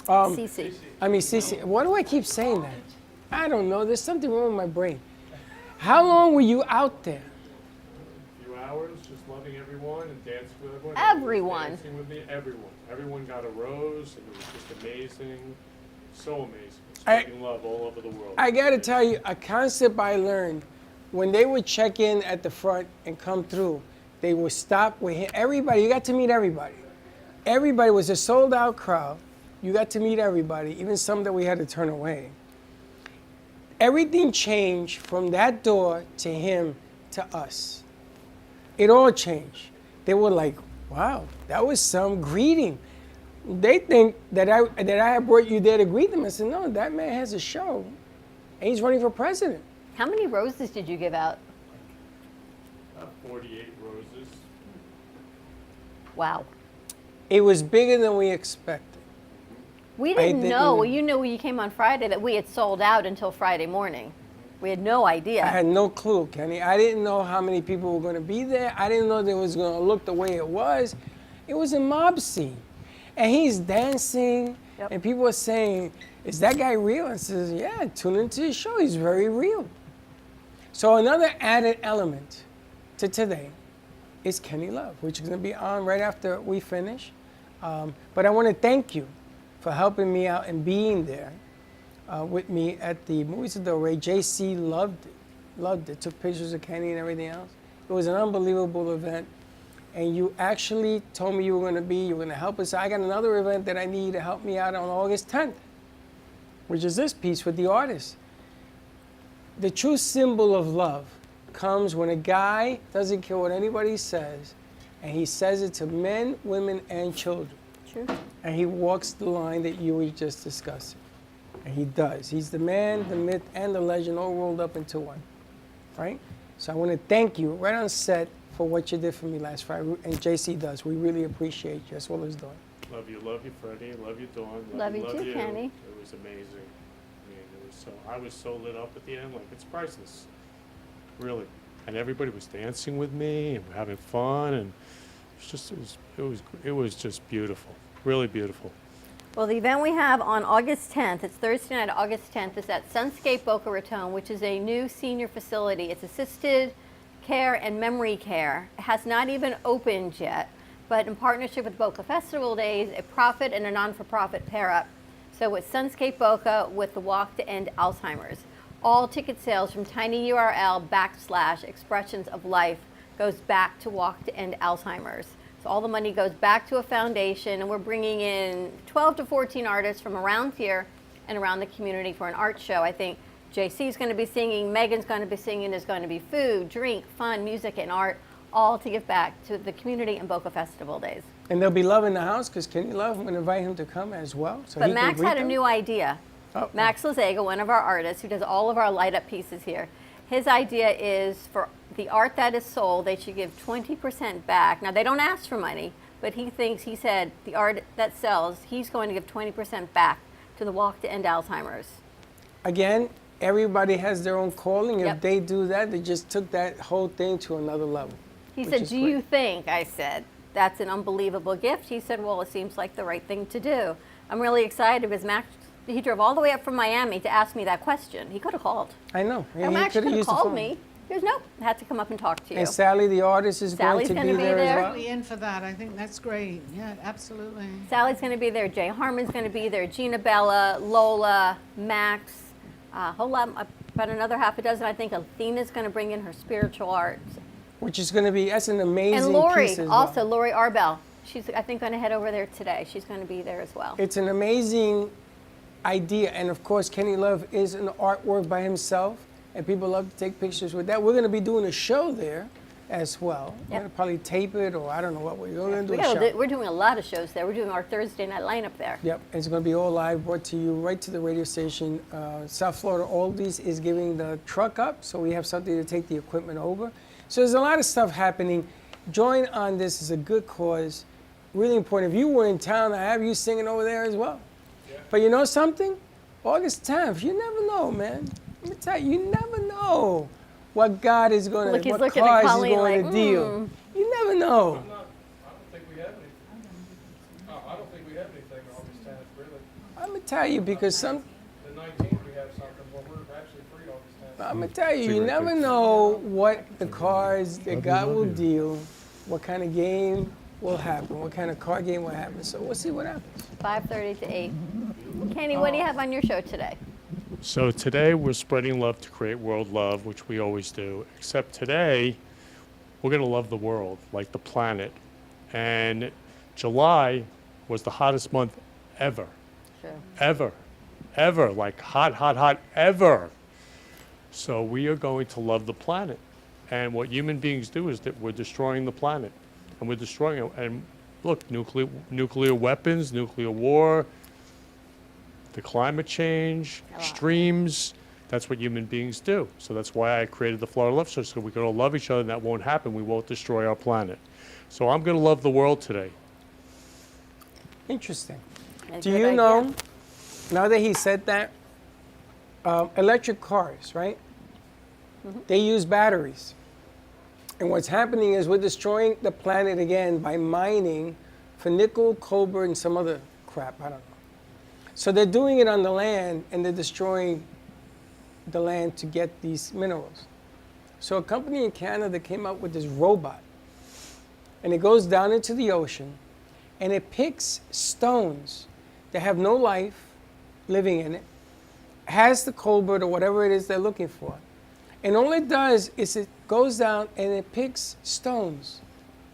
Cece. I mean, Cece. Why do I keep saying that? I don't know. There's something wrong with my brain. How long were you out there? A few hours, just loving everyone and dancing with everyone. Everyone. Dancing with me, everyone. Everyone got a rose, and it was just amazing. So amazing. Spreading love all over the world. I got to tell you, a concept I learned, when they would check in at the front and come through, they would stop with him. Everybody, you got to meet everybody. Everybody was a sold out crowd. You got to meet everybody, even some that we had to turn away. Everything changed from that door to him to us. It all changed. They were like, wow, that was some greeting. They think that I brought you there to greet them. I said, no, that man has a show, and he's running for president. How many roses did you give out? 48 roses. Wow. It was bigger than we expected. We didn't know. Well, you knew when you came on Friday that we had sold out until Friday morning. We had no idea. I had no clue, Kenny. I didn't know how many people were going to be there. I didn't know that it was going to look the way it was. It was a mob scene. And he's dancing, and people are saying, is that guy real? I says, yeah, tune into his show. He's very real. So another added element to today is Kenny Love, which is going to be on right after we finish. But I want to thank you for helping me out and being there with me at the Movies of Del Rey. JC loved it, took pictures of Kenny and everything else. It was an unbelievable event. And you actually told me you were going to help us. I got another event that I need to help me out on August 10th, which is this piece with the artist. The true symbol of love comes when a guy doesn't care what anybody says, and he says it to men, women, and children. True. And he walks the line that you were just discussing. And he does. He's the man, the myth, and the legend all rolled up into one, right? So I want to thank you right on set for what you did for me last Friday, and JC does. We really appreciate you, as well as Dawn. Love you, Freddie. Love you, Dawn. Love you too, Kenny. It was amazing. I mean, I was so lit up at the end, like it's priceless, really. And everybody was dancing with me and having fun, and it was just beautiful, really beautiful. Well, the event we have on August 10th, it's Thursday night, August 10th, is at Sunscape Boca Raton, which is a new senior facility. It's assisted care and memory care. It has not even opened yet, but in partnership with Boca Festival Days, a profit and a non-for-profit pair up. So it's Sunscape Boca with the Walk to End Alzheimer's. All ticket sales from tinyurl/expressions of life goes back to Walk to End Alzheimer's. So all the money goes back to a foundation, and we're bringing in 12 to 14 artists from around here and around the community for an art show. I think JC's going to be singing, Megan's going to be singing, there's going to be food, drink, fun, music, and art, all to give back to the community and Boca Festival Days. And there'll be Love in the house, because Kenny Love, I'm going to invite him to come as well. So But Max had a new idea. Oh. Max Lazega, one of our artists who does all of our light up pieces here, his idea is for the art that is sold, they should give 20% back. Now, they don't ask for money, but he said the art that sells, he's going to give 20% back to the Walk to End Alzheimer's. Again, everybody has their own calling. Yep. If they do that, they just took that whole thing to another level. He said, do you think, I said, that's an unbelievable gift? He said, well, it seems like the right thing to do. I'm really excited because Max, he drove all the way up from Miami to ask me that question. He could have called. I know. Or Max could have called me. He goes, nope, I had to come up and talk to you. And Sally, the artist, is Sally's going to gonna be be there as there. well. Really in for that. I think that's great. Yeah, absolutely. Sally's going to be there. Jay Harmon's going to be there. Gina Bella, Lola, Max, a whole lot, about another half a dozen. I think Athena's going to bring in her spiritual arts. Which is going to be, that's an amazing And Lori, piece as well. also, Lori Arbell. She's, I think, going to head over there today. She's going to be there as well. It's an amazing idea. And of course, Kenny Love is an artwork by himself, and people love to take pictures with that. We're going to be doing a show there as well. We're going to probably tape it, or I don't know what we're going to do. We're doing a lot of shows there. We're doing our Thursday night lineup there. Yep, it's going to be all live, brought to you right to the radio station. South Florida Oldies is giving the truck up, so we have something to take the equipment over. So there's a lot of stuff happening. Join on this. Is a good cause, really important. If you were in town, I have you singing over there as well. Yeah. But you know something? August 10th, you never know, man. Let me tell you, you never know what God is going to, what cars is going to deal. You never know. I don't think we have anything. I don't think we have anything August 10th, really. I'm going to tell you because some... The 19th we have something, but we're actually free August 10th. I'm going to tell you, you never know what the cards that God will deal, what kind of game will happen, what kind of card game will happen. So we'll see what happens. 5:30 to 8. Kenny, what do you have on your show today? So today we're spreading love to create world love, which we always do, except today we're going to love the world, like the planet. And July was the hottest month ever. Sure. Ever. Like hot, ever. So we are going to love the planet. And what human beings do is that we're destroying the planet. And we're destroying it. And look, nuclear weapons, nuclear war, the climate change, extremes, that's what human beings do. So that's why I created the Florida Love Show, so we're going to love each other, and that won't happen. We won't destroy our planet. So I'm going to love the world today. Interesting. Do you know, now that he said that, electric cars, right? They use batteries. And what's happening is we're destroying the planet again by mining for nickel, cobalt, and some other crap, I don't know. So they're doing it on the land, and they're destroying the land to get these minerals. So a company in Canada came up with this robot, and it goes down into the ocean, and it picks stones that have no life living in it, has the cobalt or whatever it is they're looking for. And all it does is it goes down and it picks stones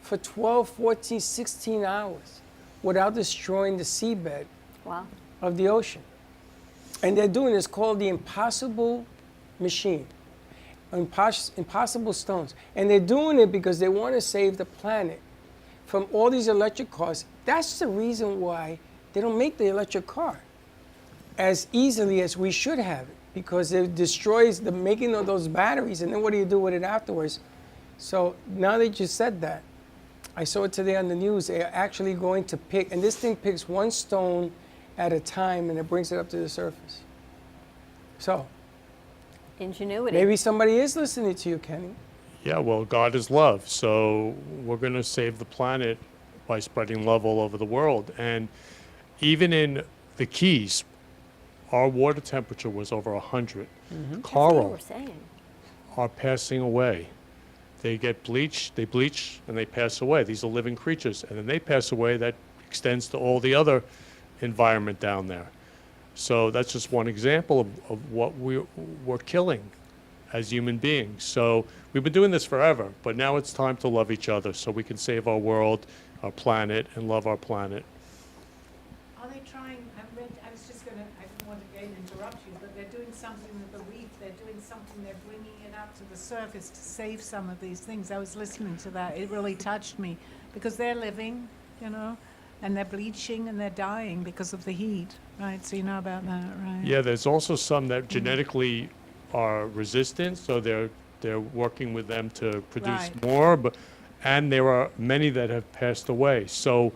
for 12, 14, 16 hours without destroying the seabed. Wow. Of the ocean. And they're doing this called the impossible machine, impossible stones. And they're doing it because they want to save the planet from all these electric cars. That's the reason why they don't make the electric car as easily as we should have it, because it destroys the making of those batteries, and then what do you do with it afterwards? So now that you said that, I saw it today on the news, they're actually going to pick, and this thing picks one stone at a time, and it brings it up to the surface. So, ingenuity. Maybe somebody is listening to you, Kenny. Yeah, well, God is love, so we're going to save the planet by spreading love all over the world. And even in the Keys, our water temperature was over 100. Coral are passing away. They get bleached, they bleach, and they pass away. These are living creatures, and then they pass away. That extends to all the other environment down there. So that's just one example of what we're killing as human beings. So we've been doing this forever, but now it's time to love each other so we can save our world, our planet, and love our planet. Are they trying, I was just going to, I didn't want to again interrupt you, but they're doing something with the reef, they're doing something, they're bringing it up to the surface to save some of these things. I was listening to that, it really touched me, because they're living, you know, and they're bleaching and they're dying because of the heat, right? So you know about that, right? Yeah, there's also some that genetically are resistant, so they're working with them to produce more, and there are many that have passed away. So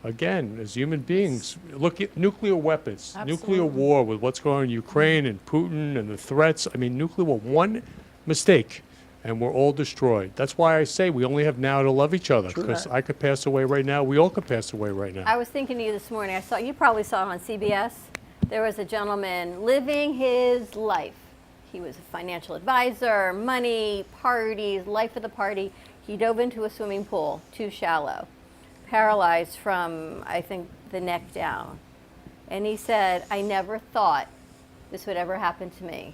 again, as human beings, look at nuclear weapons, nuclear war with what's going on in Ukraine and Putin and the threats. I mean, nuclear war, one mistake, and we're all destroyed. That's why I say we only have now to love each other, because I could pass away right now. We all could pass away right now. I was thinking to you this morning, you probably saw it on CBS. There was a gentleman living his life. He was a financial advisor, money, parties, life of the party. He dove into a swimming pool, too shallow, paralyzed from, I think, the neck down. And he said, I never thought this would ever happen to me.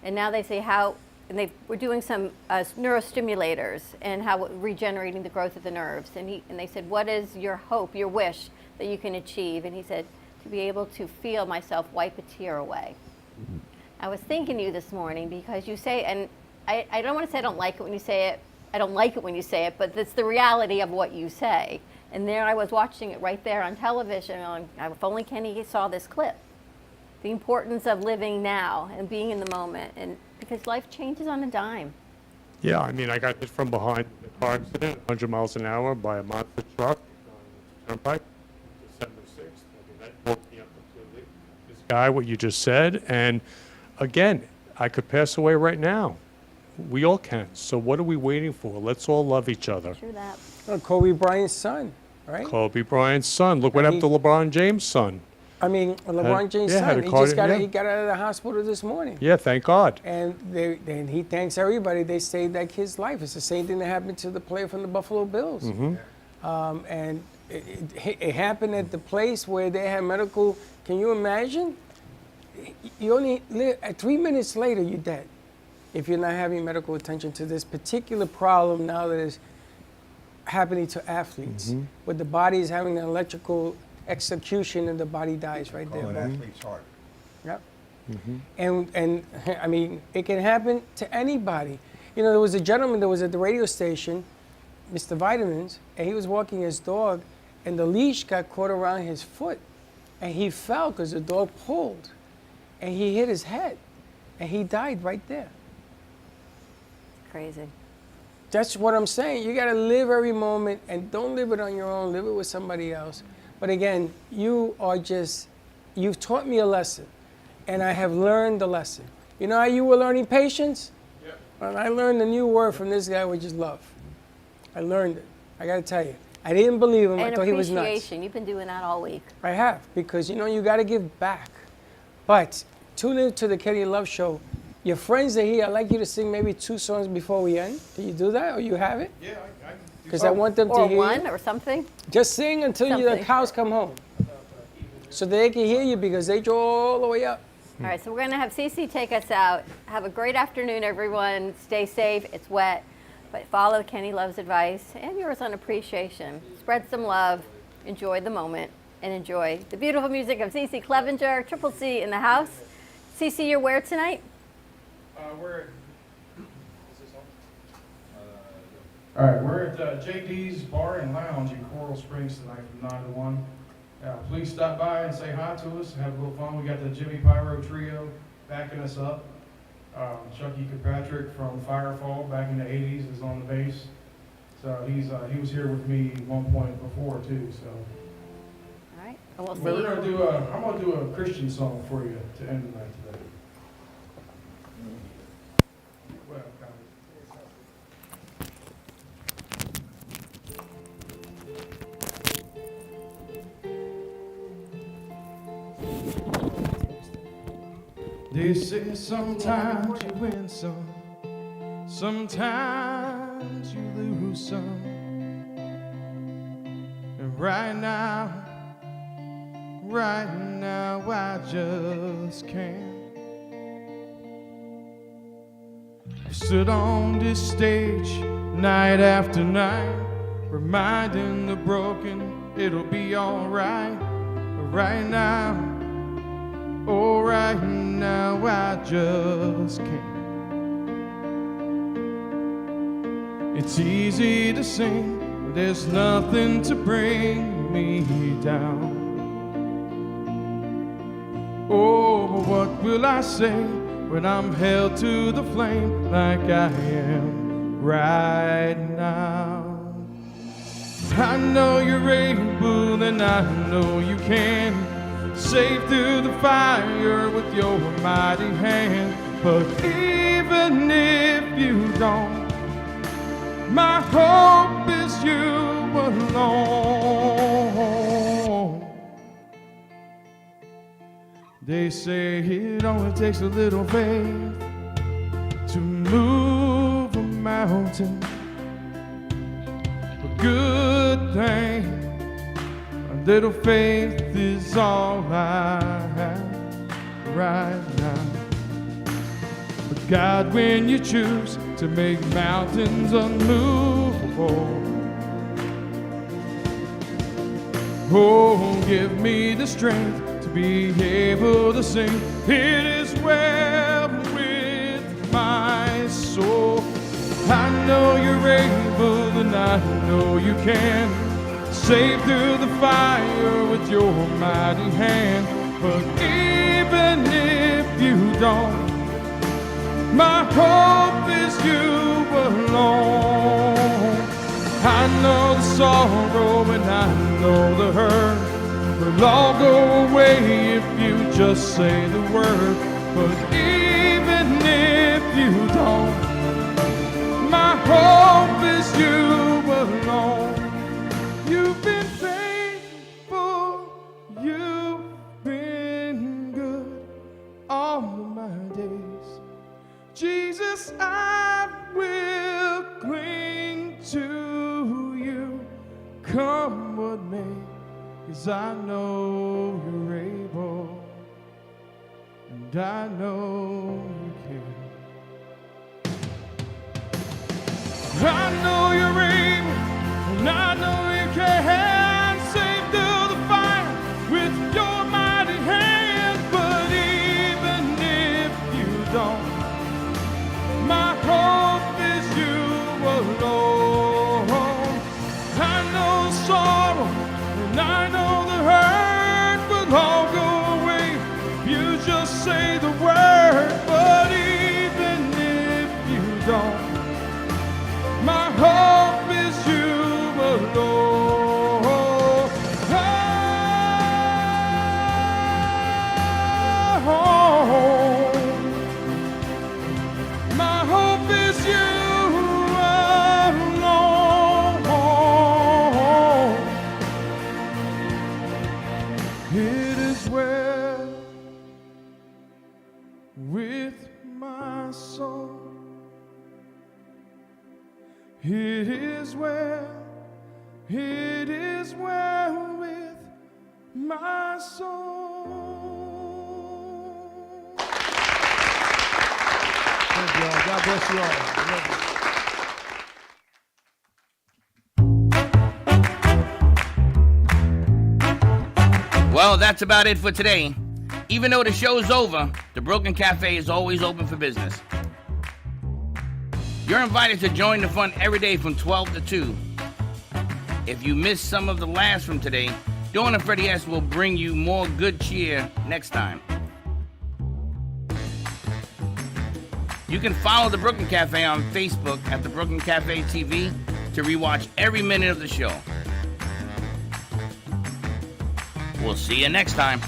And now they say how, and they were doing some neurostimulators and how regenerating the growth of the nerves. And they said, what is your hope, your wish that you can achieve? And he said, to be able to feel myself wipe a tear away. I was thinking of you this morning because you say, and I don't want to say I don't like it when you say it. I don't like it when you say it, but it's the reality of what you say. And there I was watching it right there on television. If only Kenny saw this clip. The importance of living now and being in the moment, and because life changes on a dime. Yeah, I mean, I got hit from behind in a car accident, 100 miles an hour by a monster truck on the turnpike, December 6th. I mean, that woke me up completely. This guy, what you just said, and again, I could pass away right now. We all can. So what are we waiting for? Let's all love each other. True that. Kobe Bryant's son, right? Kobe Bryant's son. Look what happened to LeBron James' son. I mean, LeBron James' son. He just got out of the hospital this morning. Yeah, thank God. And he thanks everybody. They saved that kid's life. It's the same thing that happened to the player from the Buffalo Bills. And it happened at the place where they had medical. Can you imagine? You only live 3 minutes later, you're dead. If you're not having medical attention to this particular problem now that is happening to athletes, where the body is having an electrical execution and the body dies right there. Call it athlete's heart. Yep. And I mean, it can happen to anybody. You know, there was a gentleman that was at the radio station, Mr. Vitamins, and he was walking his dog, and the leash got caught around his foot, and he fell because the dog pulled, and he hit his head, and he died right there. Crazy. That's what I'm saying. You got to live every moment, and don't live it on your own. Live it with somebody else. But again, you've taught me a lesson, and I have learned the lesson. You know how you were learning patience? Yeah. Well, I learned a new word from this guy, which is love. I learned it. I got to tell you. I didn't believe him. I thought he was nuts. Appreciation. You've been doing that all week. I have, because, you know, you got to give back. But tune in to the Kenny Love Show. Your friends are here. I'd like you to sing maybe 2 songs before we end. Do you do that, or you have it? Yeah, I because I want them to hear one you. or something. Just sing until the cows come home, so they can hear you because they drove all the way up. All right, so we're going to have Cece take us out. Have a great afternoon, everyone. Stay safe. It's wet, but follow Kenny Love's advice and yours on appreciation. Spread some love, enjoy the moment, and enjoy the beautiful music of Cece Clevenger, Triple C in the house. Cece, you're where tonight? All right, we're at JD's Bar and Lounge in Coral Springs tonight from 9 to 1. Please stop by and say hi to us and have a little fun. We got the Jimmy Pyro Trio backing us up. Chucky Kirkpatrick from Firefall back in the 80s is on the bass. So he was here with me at one point before too. So. All right, and we'll see. We're gonna do I'm gonna do a Christian song for you to end the night today. Well, they say sometimes you win some, sometimes you lose some. And right now I just can't. I've stood on this stage night after night, reminding the broken it'll be alright. But right now, oh, right now I just can't. It's easy to sing, but there's nothing to bring me down. Oh, but what will I say when I'm held to the flame like I am right now? I know you're able and I know you can save through the fire with your mighty hand. But even if you don't, my hope is you alone. They say it only takes a little faith move a mountain. A good thing. A little faith is all I have right now. But God, when you choose to make mountains unmovable, oh, give me the strength to be able to sing, it is well with my soul. I know you're able and I know you can save through the fire with your mighty hand. But even if you don't, my hope is you alone. I know the sorrow and I know the hurt will all go away if you just say the word. But even if you don't, my hope is you alone. You've been faithful, you've been good all of my days. Jesus, I will cling to you, come what may, 'cause I know you're able, and I know you can. I know you're able, and I know you can save through the fire with your mighty hand. But even if you don't, my hope is you alone. I know sorrow and I know the hurt will all go away if you just say the word. But even if you don't, my hope is you alone. Oh, my hope is you alone. It is well with my soul. It is well with my soul. Thank you all. God bless you all. I love you. Well, that's about it for today. Even though the show's over, the Brooklyn Cafe is always open for business. You're invited to join the fun every day from 12 to 2. If you missed some of the laughs from today, Dawn and Freddie S. will bring you more good cheer next time. You can follow the Brooklyn Cafe on Facebook at the Brooklyn Cafe TV to rewatch every minute of the show. We'll see you next time.